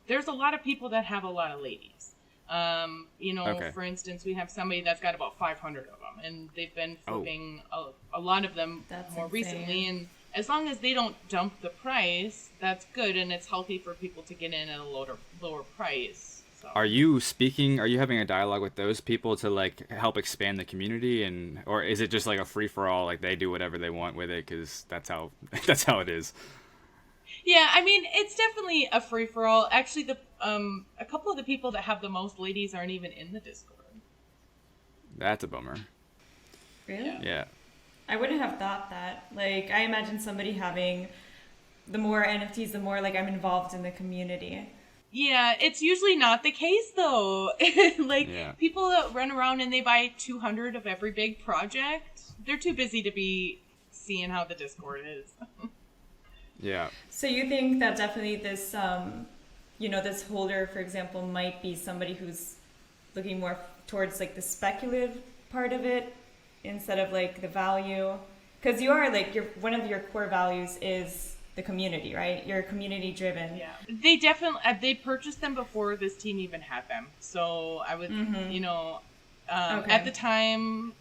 There's a lot of people that have a lot of ladies. Okay. For instance, we have somebody that's got about 500 of them, and they've been flipping a lot of them more recently. And as long as they don't dump the price, that's good, and it's healthy for people to get in at a lower price. So. Are you having a dialogue with those people to like help expand the community, or is it just like a free for all, like they do whatever they want with it because that's how it is? Yeah, I mean, it's definitely a free for all. Actually, a couple of the people that have the most ladies aren't even in the Discord. That's a bummer. Really? Yeah. I wouldn't have thought that. Like, I imagine somebody having the more NFTs, the more like I'm involved in the community. Yeah, it's usually not the case though. People that run around and they buy 200 of every big project, they're too busy to be seeing how the Discord is. Yeah. So you think that definitely this, this holder, for example, might be somebody who's looking more towards like the speculative part of it instead of like the value? Because you are like one of your core values is the community, right? You're community driven. Yeah. They definitely they purchased them before this team even had them. So I would, at the time.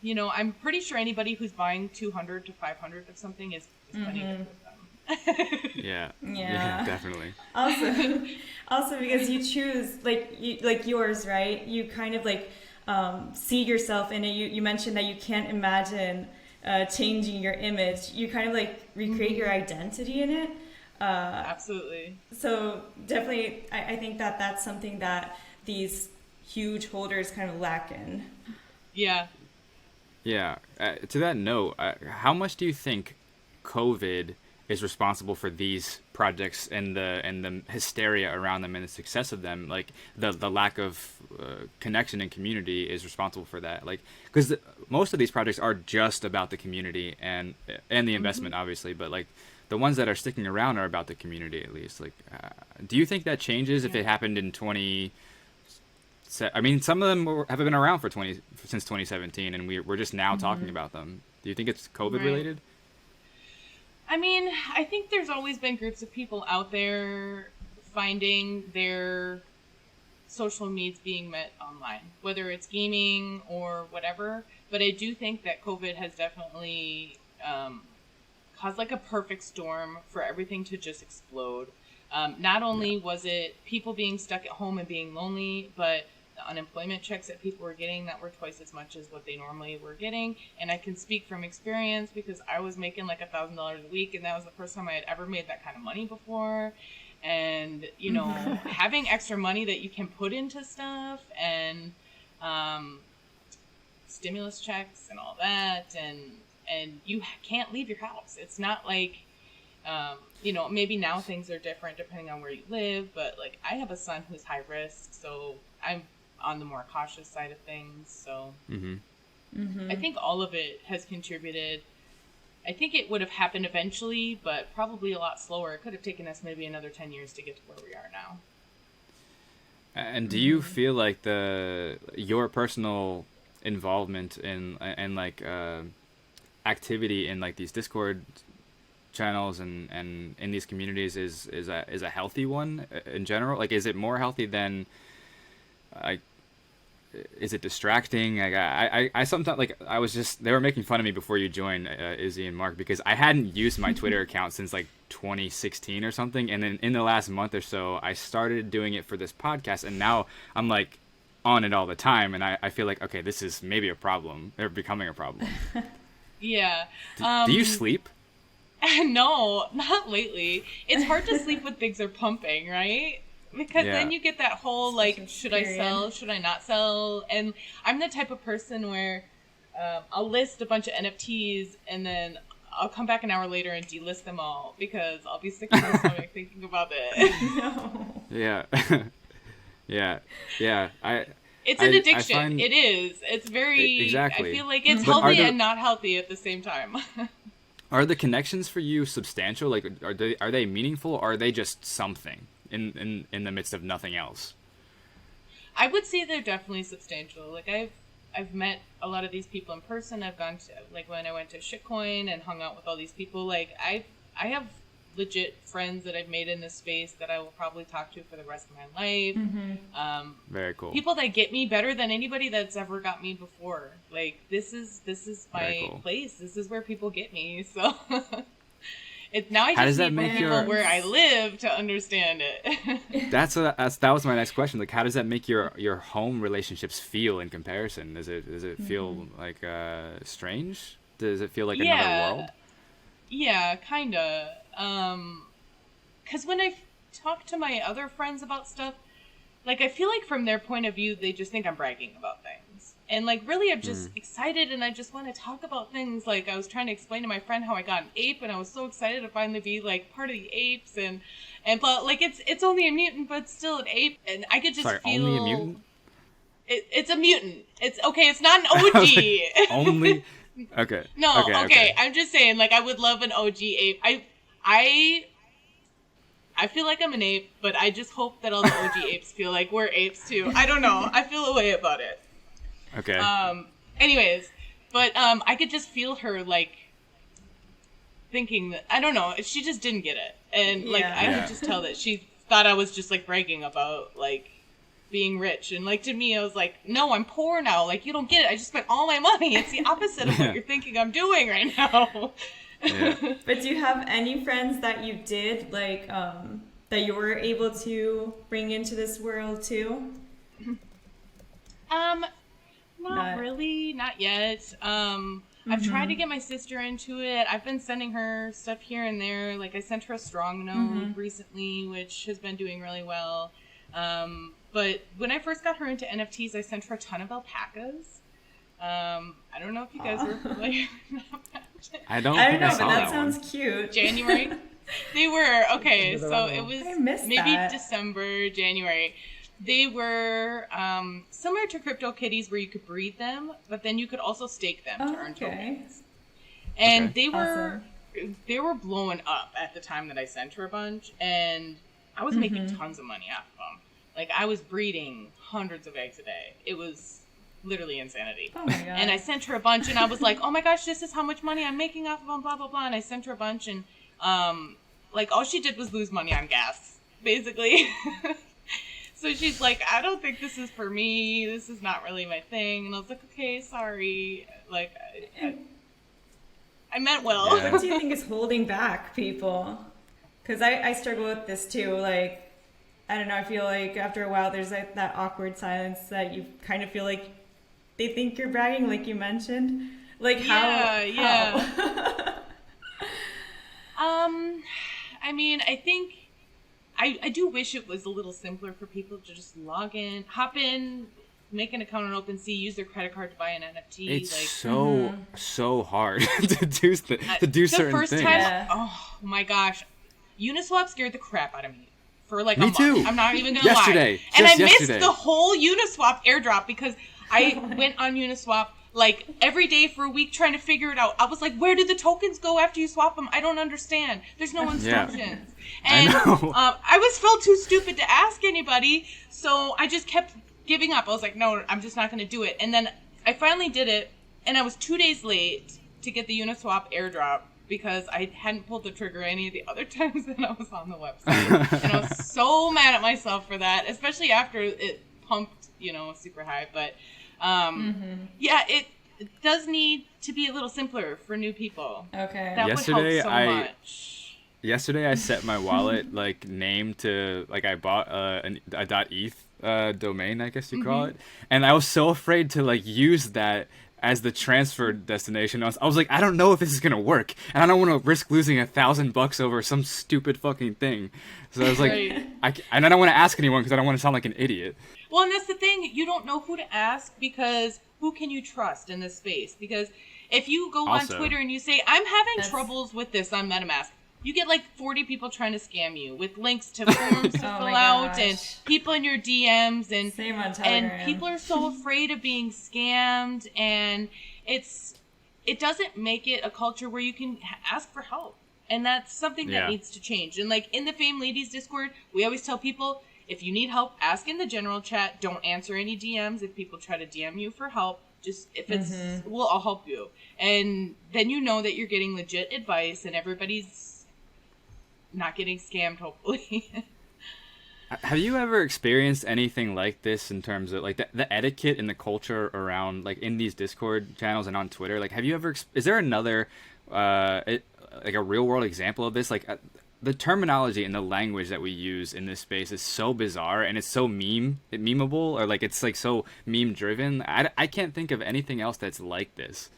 I'm pretty sure anybody who's buying 200 to 500 of something is money to them. Yeah, definitely. Also because you choose like yours, right? You kind of like see yourself in it. You mentioned that you can't imagine changing your image. You kind of like recreate your identity in it. Absolutely. So definitely, I think that that's something that these huge holders kind of lack in. Yeah. Yeah. To that note, how much do you think COVID is responsible for these projects and the hysteria around them and the success of them? Like the lack of connection and community is responsible for that. Like, because most of these projects are just about the community and the investment, obviously, but like the ones that are sticking around are about the community at least. Like, do you think that changes if it happened in 20? I mean, some of them have been around since 2017, and we're just now talking about them. Do you think it's COVID related? I mean, I think there's always been groups of people out there finding their social needs being met online, whether it's gaming or whatever. But I do think that COVID has definitely caused like a perfect storm for everything to just explode. Not only was it people being stuck at home and being lonely, but the unemployment checks that people were getting that were twice as much as what they normally were getting. And I can speak from experience because I was making like $1,000 a week, and that was the first time I had ever made that kind of money before. And, having extra money that you can put into stuff and stimulus checks and all that, and you can't leave your house. It's not like, maybe now things are different depending on where you live, but like I have a son who's high risk, so I'm on the more cautious side of things. So I think all of it has contributed. I think it would have happened eventually, but probably a lot slower. It could have taken us maybe another 10 years to get to where we are now. And do you feel like your personal involvement in like activity in like these Discord channels and in these communities is a healthy one in general? Like, is it more healthy than is it distracting? Like I sometimes they were making fun of me before you joined, Izzy and Mark, because I hadn't used my Twitter account since like 2016 or something, and then in the last month or so I started doing it for this podcast, and now I'm like on it all the time, and I feel like, okay, this is maybe a problem, or becoming a problem. Yeah. Do you sleep? No, not lately. It's hard to sleep when things are pumping, right? Because then you get that whole, like, should I sell? Should I not sell? And I'm the type of person where I'll list a bunch of NFTs and then I'll come back an hour later and delist them all because I'll be sick to my stomach thinking about it. No. Yeah. Yeah. It's an addiction. find- It is. It's very. Exactly. I feel like it's But healthy and not healthy at the same time. Are the connections for you substantial? Like, are they meaningful, or are they just something in the midst of nothing else? I would say they're definitely substantial. Like I've met a lot of these people in person. I've gone to, like, when I went to Shitcoin and hung out with all these people. Like I have legit friends that I've made in this space that I will probably talk to for the rest of my life. Very cool. People that get me better than anybody that's ever got me before. Like this is my place. This is where people get me. So now I just need more people where I live to understand it. That was my next question. Like, how does that make your home relationships feel in comparison? Does it feel like strange? Does it feel like another world? Yeah, kinda. 'Cause when I talk to my other friends about stuff, like, I feel like from their point of view, they just think I'm bragging about things. And, like, really, I'm just excited and I just want to talk about things. Like, I was trying to explain to my friend how I got an ape and I was so excited to finally be, like, part of the apes and but, like, it's only a mutant, but it's still an ape. And I could just feel... only a mutant? It's a mutant. It's not an OG. Like, only... Okay. No, okay. I'm just saying, like, I would love an OG ape. I feel like I'm an ape, but I just hope that all the OG apes feel like we're apes too. I don't know. I feel a way about it. Okay. Anyways, but I could just feel her, like, thinking that, I don't know, she just didn't get it. And like I could just tell that she thought I was just, like, bragging about, like, being rich. And, like, to me, I was like, no, I'm poor now. Like, you don't get it. I just spent all my money. It's the opposite of what you're thinking I'm doing right now. Yeah. But do you have any friends that you did, like, that you were able to bring into this world too? Not really, not yet. I've tried to get my sister into it. I've been sending her stuff here and there. Like, I sent her a strong node recently, which has been doing really well. But when I first got her into NFTs, I sent her a ton of alpacas. I don't know if you guys were familiar with that. I don't know, think I but saw that that sounds one. cute. January. They were, okay, so it was maybe that. December, January. They were similar to CryptoKitties where you could breed them, but then you could also stake them to earn tokens. And they were blowing up at the time that I sent her a bunch, and I was making tons of money off of them. Like, I was breeding hundreds of eggs a day. It was literally insanity. Oh my God. And I sent her a bunch, and I was like, oh my gosh, this is how much money I'm making off of them, blah, blah, blah. And I sent her a bunch, and like, all she did was lose money on gas, basically. So she's like, I don't think this is for me. This is not really my thing. And I was like, okay, sorry. Like, I meant well. Yeah. What do you think is holding back people? Because I struggle with this too. Like, I don't know, I feel like after a while there's like that awkward silence that you kind of feel like they think you're bragging, like you mentioned. Like, how? I mean, I think I do wish it was a little simpler for people to just log in, hop in, make an account on OpenSea, use their credit card to buy an NFT. It's like, so hard to do certain things. Time, oh my gosh, Uniswap scared the crap out of me for like a month. Too. I'm not even gonna lie. And I missed the whole Uniswap airdrop because I went on Uniswap like every day for a week trying to figure it out. I was like, where did the tokens go after you swap them? I don't understand. There's no instructions. And I felt too stupid to ask anybody, so I just kept giving up. I was like, no, I'm just not going to do it. And then I finally did it, and I was 2 days late to get the Uniswap airdrop because I hadn't pulled the trigger any of the other times that I was on the website. And I was so mad at myself for that, especially after it pumped, super high. But yeah, it does need to be a little simpler for new people. Okay. That would help so much. Yesterday I set my wallet name to I bought a .eth domain, I guess you call it, and I was so afraid to use that as the transfer destination. I was like, I don't know if this is gonna work, and I don't want to risk losing $1,000 over some stupid fucking thing. So I was like, Right. and I don't want to ask anyone because I don't want to sound like an idiot. Well, and that's the thing. You don't know who to ask because who can you trust in this space? Because if you go Also- on Twitter and you say, I'm having That's- troubles with this on MetaMask, you get like 40 people trying to scam you with links to forms to Oh fill my out and gosh. people in your DMs and Same on Telegram. and people are so afraid of being scammed, and it doesn't make it a culture where you can ask for help, and that's something that Yeah. needs to change. And like in the Fame Ladies Discord, we always tell people, if you need help, ask in the general chat. Don't answer any DMs if people try to DM you for help. Just if it's, we'll all help you, and then you know that you're getting legit advice, and everybody's not getting scammed, hopefully. Have you ever experienced anything like this in terms of like the etiquette and the culture around like in these Discord channels and on Twitter? Like, have you ever? Is there another like a real world example of this? Like the terminology and the language that we use in this space is so bizarre and it's so memeable, or like it's like so meme driven. I can't think of anything else that's like this.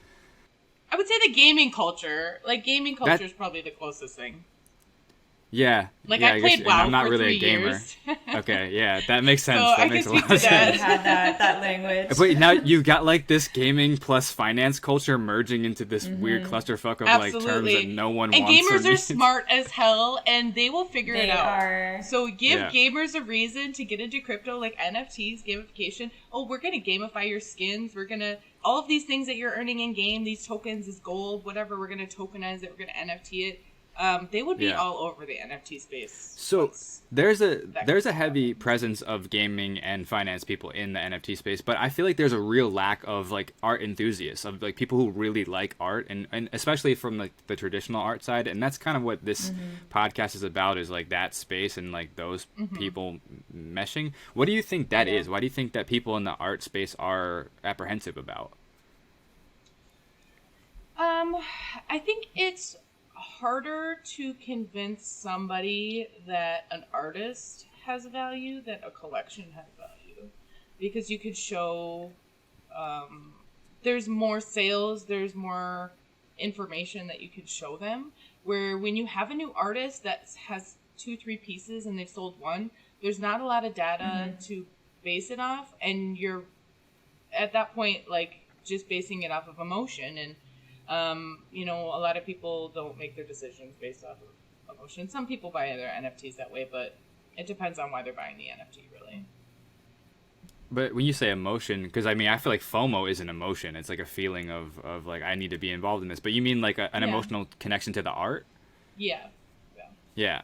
I would say the gaming culture. Like, gaming culture is probably the closest thing. Yeah. Like, yeah, I played guess, WoW I'm not for really 3 a gamer. years. Okay, yeah, that makes sense. So that I makes can a speak lot of to that. sense. had that language. But now you got like this gaming plus finance culture merging into this weird clusterfuck of like terms Absolutely. that no one And wants. gamers or are needs. smart as hell, and they will figure They it out. are. So give Yeah. gamers a reason to get into crypto, like NFTs, gamification. Oh, we're going to gamify your skins. We're going to, all of these things that you're earning in game, these tokens, is gold, whatever, we're going to tokenize it, we're going to NFT it. They would be Yeah. all over the NFT space. So once- there's a heavy presence of gaming and finance people in the NFT space, but I feel like there's a real lack of like art enthusiasts, of like people who really like art, and especially from like the traditional art side. And that's kind of what this podcast is about, is like that space and like those people meshing. What do you think that is? Why do you think that people in the art space are apprehensive about? I think it's harder to convince somebody that an artist has value than a collection has value, because you could show there's more sales, there's more information that you could show them, where when you have a new artist that has 2-3 pieces and they've sold one, there's not a lot of data to base it off, and you're at that point like just basing it off of emotion. And you know, a lot of people don't make their decisions based off of emotion. Some people buy their NFTs that way, but it depends on why they're buying the NFT, really. But when you say emotion, because I mean, I feel like FOMO is an emotion. It's like a feeling of like, I need to be involved in this. But you mean like an Yeah. emotional connection to the art? Yeah. Yeah.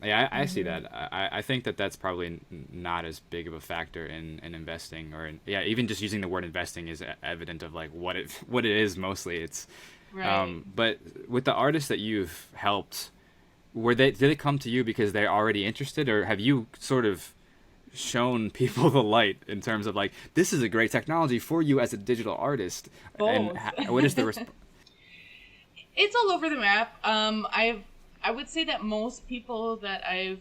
I see that. I think that that's probably not as big of a factor in investing, or even just using the word investing is evident of like what it is mostly. It's Right. but with the artists that you've helped, did they come to you because they're already interested, or have you sort of shown people the light in terms of like, this is a great technology for you as a digital artist? Both. And what is the It's all over the map. I would say that most people that I've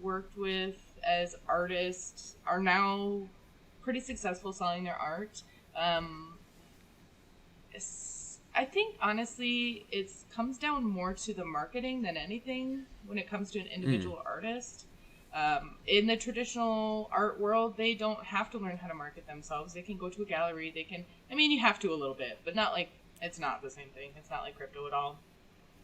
worked with as artists are now pretty successful selling their art. I think honestly, it comes down more to the marketing than anything when it comes to an individual artist. In the traditional art world, they don't have to learn how to market themselves. They can go to a gallery. You have to a little bit, but not like, it's not the same thing. It's not like crypto at all,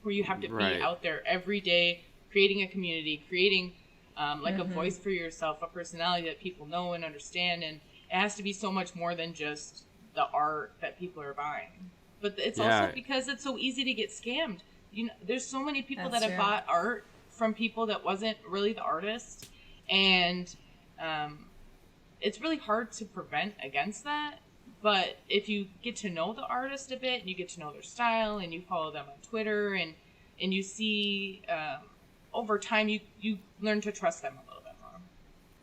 where you have to Right. be out there every day, creating a community, creating a voice for yourself, a personality that people know and understand. And it has to be so much more than just the art that people are buying. But it's also because it's so easy to get scammed. There's so many people That's that have true. bought art from people that wasn't really the artist. And it's really hard to prevent against that. But if you get to know the artist a bit, and you get to know their style, and you follow them on Twitter, and you see over time, you learn to trust them a little bit more.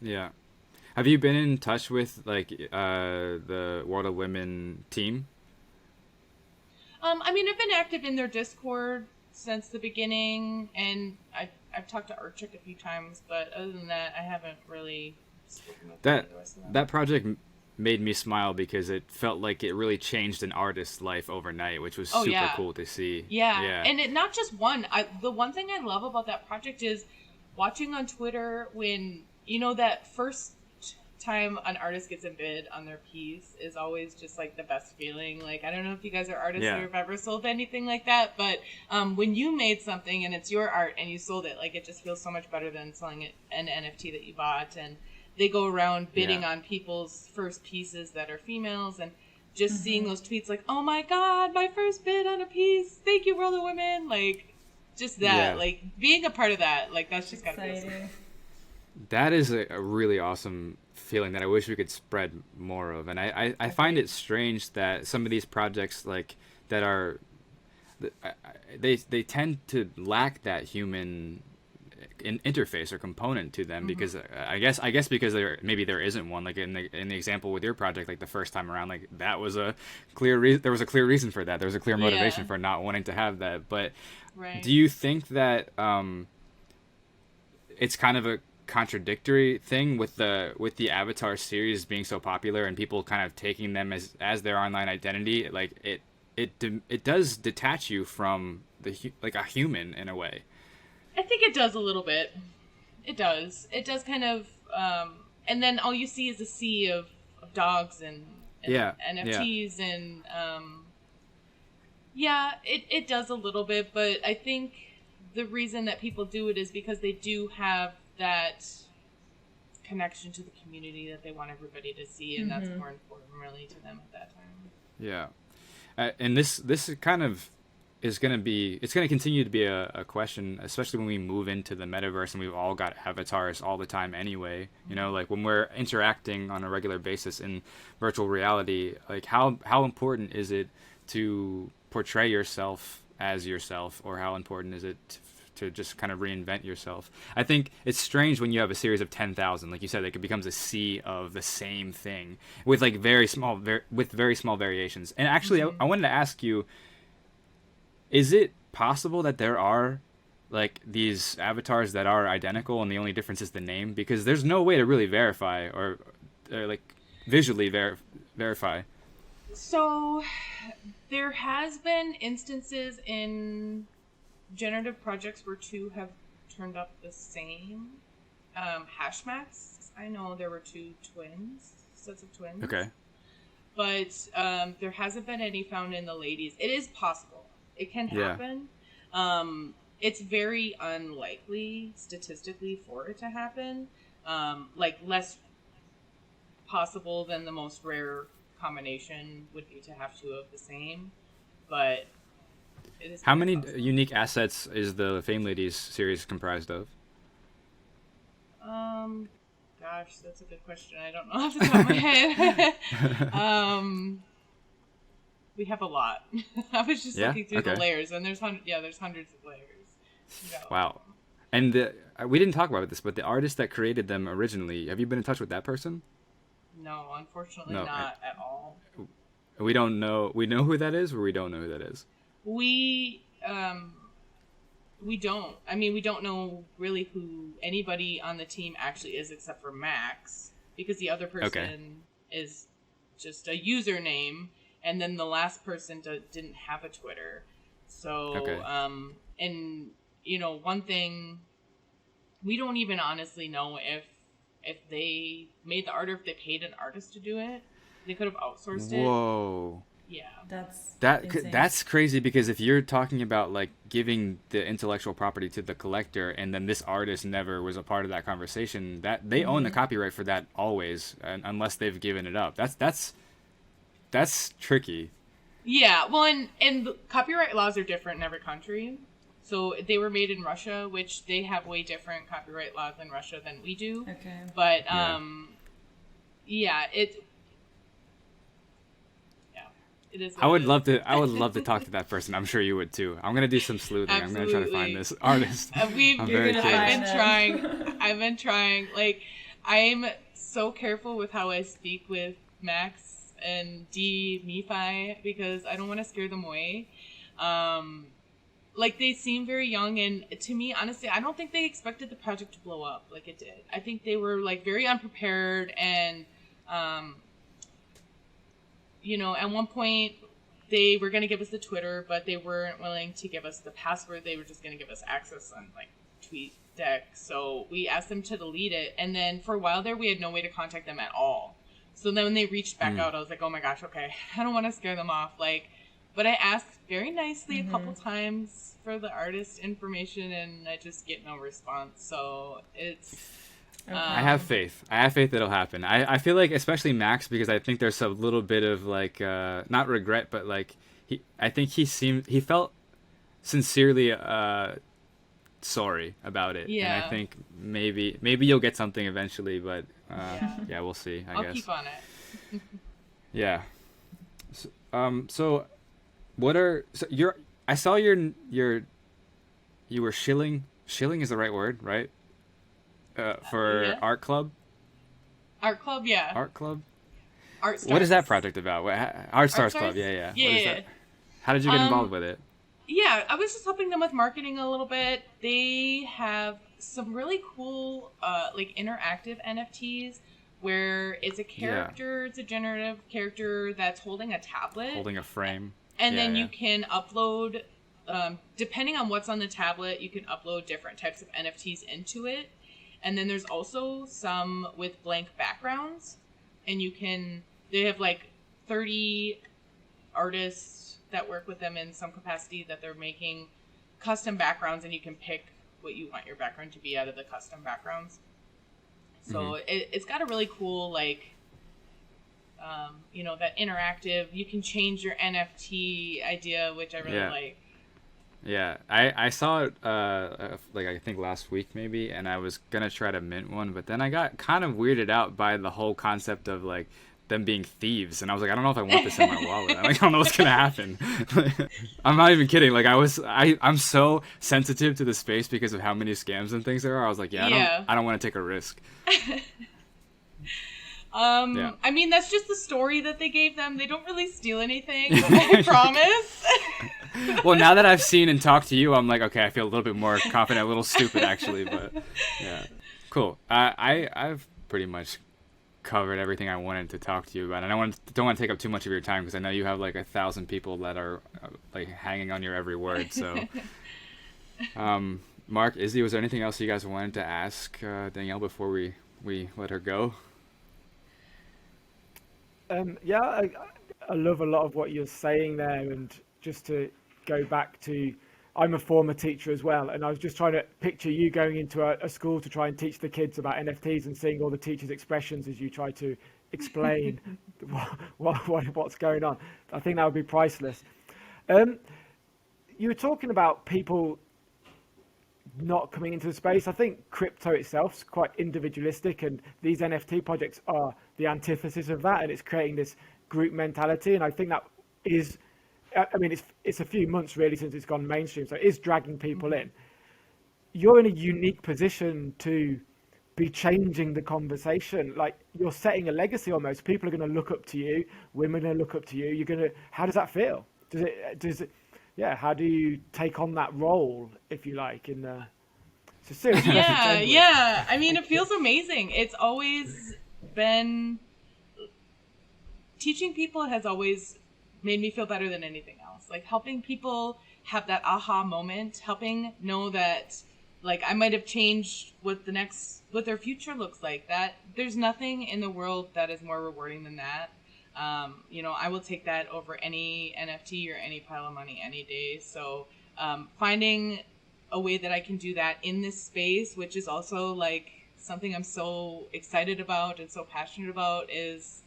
Yeah. Have you been in touch with like the World of Women team? I've been active in their Discord since the beginning, and I've talked to Artchick a few times, but other than that, I haven't really spoken with any of the rest of them. That project made me smile because it felt like it really changed an artist's life overnight, which was super cool to see. Yeah. And it not just one. The one thing I love about that project is watching on Twitter when, you know, that first time an artist gets a bid on their piece is always just like the best feeling. Like, I don't know if you guys are artists or have ever sold anything like that, but when you made something and it's your art and you sold it, like, it just feels so much better than selling it an NFT that you bought. And they go around bidding on people's first pieces that are females, and just seeing those tweets like, oh my god, my first bid on a piece, thank you, World of Women, like, just that, like, being a part of that, like, that's just gotta be awesome. That is a really awesome feeling that I wish we could spread more of. And I find it strange that some of these projects, like, that are, they tend to lack that human interface or component to them, because I guess because there isn't one. Like in the example with your project, like the first time around, like that was a clear there was a clear reason for that. There was a clear motivation for not wanting to have that. But do you think that it's kind of a contradictory thing with the Avatar series being so popular and people kind of taking them as their online identity? Like it does detach you from like a human in a way. I think it does a little bit. It does kind of, and then all you see is a sea of dogs and NFTs and it does a little bit, but I think the reason that people do it is because they do have that connection to the community that they want everybody to see, and that's more important really to them at that time. Yeah. And this kind of it's going to continue to be a question, especially when we move into the metaverse and we've all got avatars all the time anyway. You know, like when we're interacting on a regular basis in virtual reality, like how important is it to portray yourself as yourself, or how important is it to just kind of reinvent yourself? I think it's strange when you have a series of 10,000, like you said, like it becomes a sea of the same thing with like very small variations. And actually, I wanted to ask you, is it possible that there are like these avatars that are identical and the only difference is the name? Because there's no way to really verify or like visually verify. So there has been instances in generative projects where two have turned up the same. Hashmax, I know there were sets of twins. Okay. But there hasn't been any found in the ladies. It is possible. It can happen. It's very unlikely statistically for it to happen. Like less possible than the most rare combination would be to have two of the same. But it is. How many unique assets is the Fame Ladies series comprised of? Gosh, that's a good question. I don't know off the top of my head. We have a lot. I was just looking through the layers, and there's hundreds of layers. Yeah. Wow. And we didn't talk about this, but the artist that created them originally, have you been in touch with that person? No, unfortunately not at all. We don't know. We know who that is, or we don't know who that is? We don't. I mean, we don't know really who anybody on the team actually is except for Max, because the other person is just a username. And then the last person didn't have a Twitter. So, and, you know, one thing, we don't even honestly know if they made the art or if they paid an artist to do it. They could have outsourced it. Whoa. Yeah. That's crazy, because if you're talking about, like, giving the intellectual property to the collector and then this artist never was a part of that conversation, that they own the copyright for that always, unless they've given it up. That's tricky. Yeah, well, and copyright laws are different in every country. So they were made in Russia, which they have way different copyright laws in Russia than we do. Okay. But it is. I would love to talk to that person. I'm sure you would too. I'm gonna do some sleuthing. Absolutely. I'm gonna try to find this artist. I've been trying. Like, I'm so careful with how I speak with Max and Nephi, because I don't want to scare them away. Like, they seem very young, and to me, honestly, I don't think they expected the project to blow up like it did. I think they were like very unprepared, and at one point they were going to give us the Twitter, but they weren't willing to give us the password. They were just going to give us access on like TweetDeck. So we asked them to delete it. And then for a while there, we had no way to contact them at all. So then when they reached back out, I was like, oh my gosh, okay, I don't want to scare them off. But I asked very nicely a couple times for the artist information, and I just get no response. So it's... I have faith. I have faith that'll happen. I feel like, especially Max, because I think there's a little bit of like, not regret, but like, I think he felt sincerely sorry about it. Yeah. And I think maybe you'll get something eventually, but yeah, we'll see, I guess. I'll keep on it. Yeah. So I saw you were shilling is the right word, right? For Art Club? Art Club, yeah. Art Club? Art Stars. What is that project about? Art Stars Club, Yeah. What is that? How did you get involved with it? Yeah, I was just helping them with marketing a little bit. They have some really cool, like, interactive NFTs where it's a character, it's a generative character that's holding a tablet. Holding a frame. And then you can upload, depending on what's on the tablet, you can upload different types of NFTs into it. And then there's also some with blank backgrounds. And they have like 30 artists that work with them in some capacity that they're making custom backgrounds, and you can pick what you want your background to be out of the custom backgrounds. So it's got a really cool, like, that interactive, you can change your NFT idea, which I really like. Yeah, I saw it, like, I think last week maybe, and I was going to try to mint one, but then I got kind of weirded out by the whole concept of, like, them being thieves, and I was like, I don't know if I want this in my wallet. I don't know what's going to happen. I'm not even kidding. Like, I'm so sensitive to the space because of how many scams and things there are. I was like, I don't want to take a risk. I mean, that's just the story that they gave them. They don't really steal anything, I promise. Well, now that I've seen and talked to you, I'm like, okay, I feel a little bit more confident, a little stupid actually, but yeah, cool. I've pretty much covered everything I wanted to talk to you about, and I don't want to take up too much of your time because I know you have like 1,000 people that are like hanging on your every word. So, Mark, Izzy, was there anything else you guys wanted to ask Danielle before we let her go? I love a lot of what you're saying there, and just to go back to, I'm a former teacher as well, and I was just trying to picture you going into a school to try and teach the kids about NFTs and seeing all the teachers' expressions as you try to explain what's going on. I think that would be priceless. You were talking about people not coming into the space. I think crypto itself is quite individualistic, and these NFT projects are the antithesis of that, and it's creating this group mentality, and I think that is, I mean, it's a few months really since it's gone mainstream, so it is dragging people in. You're in a unique position to be changing the conversation. Like, you're setting a legacy almost. People are going to look up to you. Women are going to look up to you. How does that feel? How do you take on that role, if you like, in the... It's a serious message. Yeah. I mean, it feels amazing. It's always been... Teaching people has always made me feel better than anything else. Like, helping people have that aha moment, helping know that, like, I might have changed what their future looks like. That there's nothing in the world that is more rewarding than that. I will take that over any NFT or any pile of money any day. So, finding a way that I can do that in this space, which is also like something I'm so excited about and so passionate about, is,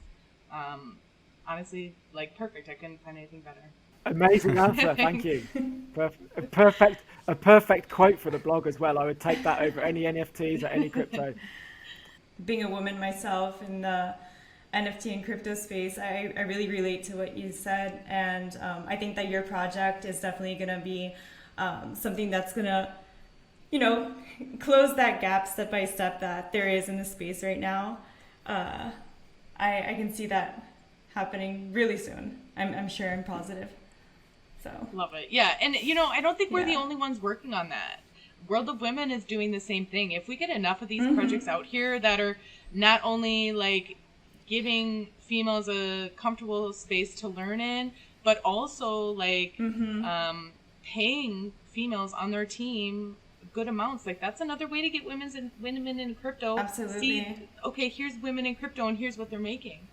honestly, like, perfect. I couldn't find anything better. Amazing answer. Thank you. A perfect quote for the blog as well. I would take that over any NFTs or any crypto. Being a woman myself in the NFT and crypto space, I really relate to what you said, and I think that your project is definitely going to be something that's going to, close that gap step by step that there is in the space right now. I can see that happening really soon. I'm sure. I'm positive. So love it. Yeah, and I don't think we're the only ones working on that. World of Women is doing the same thing. If we get enough of these projects out here that are not only like giving females a comfortable space to learn in, but also like paying females on their team good amounts. Like that's another way to get women in crypto. Absolutely. See, okay, here's women in crypto and here's what they're making.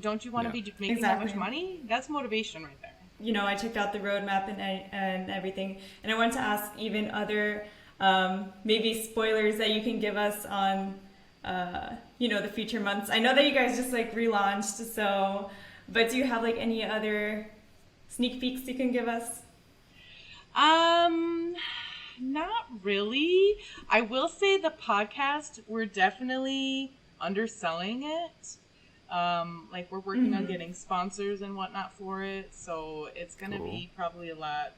Don't you want to be making that much money? That's motivation right there. You know, I checked out the roadmap and everything, and I wanted to ask even other maybe spoilers that you can give us on you know, the future months. I know that you guys just like relaunched, so but do you have like any other sneak peeks you can give us? Not really. I will say the podcast, we're definitely underselling it. Like we're working on getting sponsors and whatnot for it, so it's gonna be probably a lot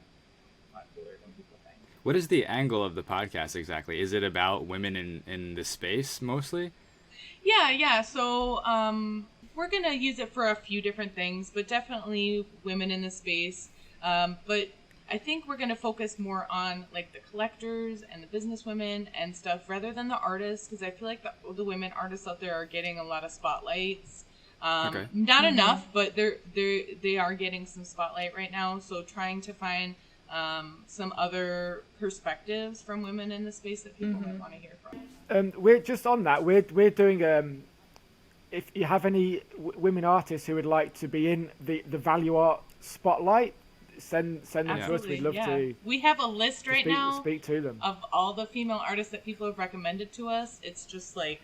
cooler than people think. What is the angle of the podcast exactly? Is it about women in the space mostly? Yeah. So we're gonna use it for a few different things, but definitely women in the space. But I think we're going to focus more on like the collectors and the business women and stuff rather than the artists, because I feel like the women artists out there are getting a lot of spotlights. Not enough, but they are getting some spotlight right now. So trying to find some other perspectives from women in the space that people might want to hear from. We're just on that. We're doing. If you have any women artists who would like to be in the Valuart spotlight, send them to us. We'd love to. We have a list right now. Speak to them of all the female artists that people have recommended to us. It's just like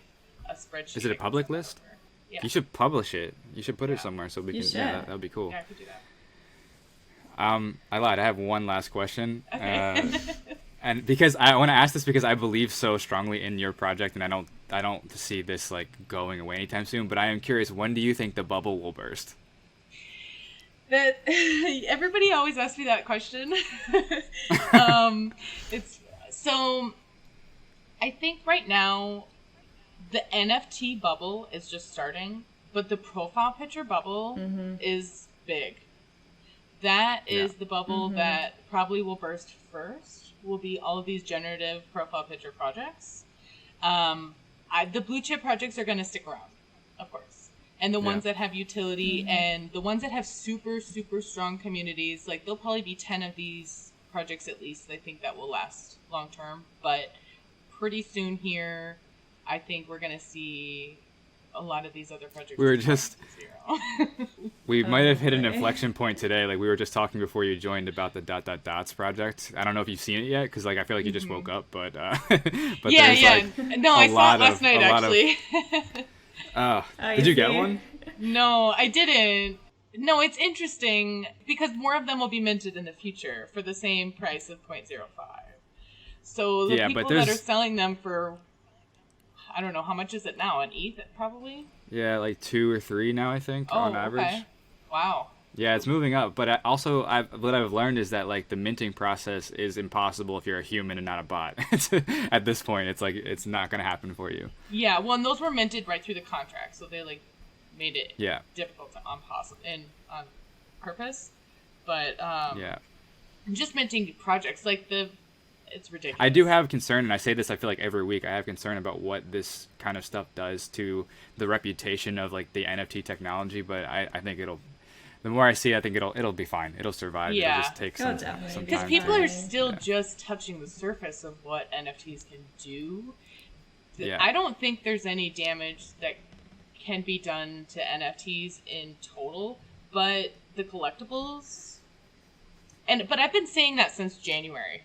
a spreadsheet. Is it a public list? Yeah. You should publish it. You should put it somewhere so we can. Yeah, that would be cool. Yeah, I could do that. I lied. I have one last question. Okay. And because I want to ask this because I believe so strongly in your project, and I don't see this like going away anytime soon. But I am curious, when do you think the bubble will burst? That everybody always asks me that question. It's so. I think right now, the NFT bubble is just starting, but the profile picture bubble is big. That is the bubble that probably will burst first. Will be all of these generative profile picture projects. The blue chip projects are going to stick around, of course. And the ones that have utility and the ones that have super, super strong communities, like there'll probably be 10 of these projects at least, I think, that will last long term. But pretty soon here, I think we're going to see a lot of these other projects. We might have hit an inflection point today. Like we were just talking before you joined about the ... project. I don't know if you've seen it yet, because like I feel like you just woke up, but yeah. No, I saw it last night actually. Did you get one? No, I didn't. No, it's interesting because more of them will be minted in the future for the same price of 0.05. So the people that are selling them for, I don't know, how much is it now? An ETH probably? Yeah, like 2 or 3 now, I think, on average. Okay. Wow. Yeah, it's moving up. But what I've learned is that like the minting process is impossible if you're a human and not a bot. At this point, it's like it's not going to happen for you. Yeah, well, and those were minted right through the contract, so they like made it difficult to on purpose. But just minting projects like it's ridiculous. I do have concern, and I say this I feel like every week. I have concern about what this kind of stuff does to the reputation of like the NFT technology. But I think the more I see, I think it'll be fine. It'll survive. Yeah. It'll just take some time. Because people are still just touching the surface of what NFTs can do. Yeah. I don't think there's any damage that can be done to NFTs in total, but the collectibles, but I've been saying that since January.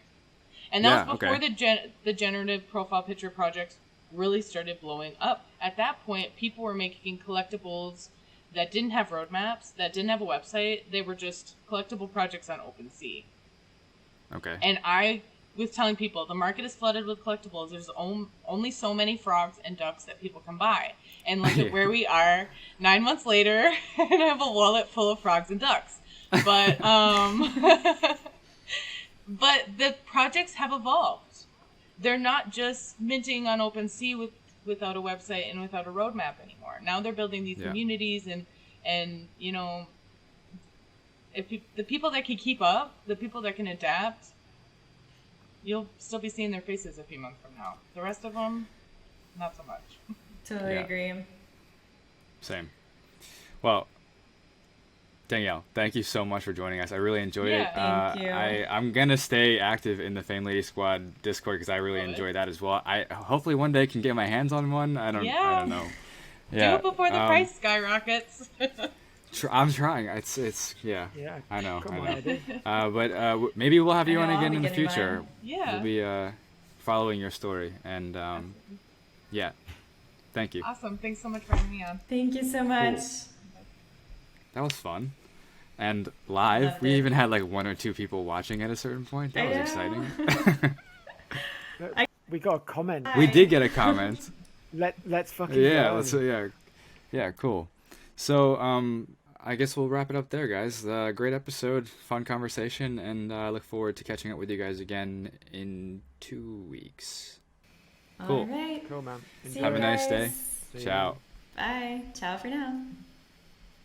And that was before the generative profile picture projects really started blowing up. At that point, people were making collectibles that didn't have roadmaps, that didn't have a website. They were just collectible projects on OpenSea. Okay. And I was telling people, the market is flooded with collectibles. There's only so many frogs and ducks that people can buy. And look at where we are 9 months later, and I have a wallet full of frogs and ducks. But but the projects have evolved. They're not just minting on OpenSea without a website and without a roadmap anymore. Now they're building these communities and you know, the people that can keep up, the people that can adapt, you'll still be seeing their faces a few months from now. The rest of them, not so much. Totally agree. Same. Well, Danielle, thank you so much for joining us. I really enjoyed it. Thank you. I'm gonna stay active in the Fame Lady Squad Discord because I really enjoy that as well. I hopefully one day can get my hands on one. I don't know. Yeah. Do it before the price skyrockets. I'm trying. It's yeah. Yeah. I know. Come on, Eddie. But maybe we'll have you on again in the future. Yeah. We'll be following your story, and yeah. Thank you. Awesome. Thanks so much for having me on. Thank you so much. Cool. That was fun. And live, we even had like 1 or 2 people watching at a certain point. That was exciting. We got a comment. We did get a comment. Let's fucking go. Yeah, cool. So, I guess we'll wrap it up there, guys. Great episode, fun conversation, and I look forward to catching up with you guys again in 2 weeks. Cool. All right. Cool, man. See Have a nice guys. day. Ciao. Bye. Ciao for now.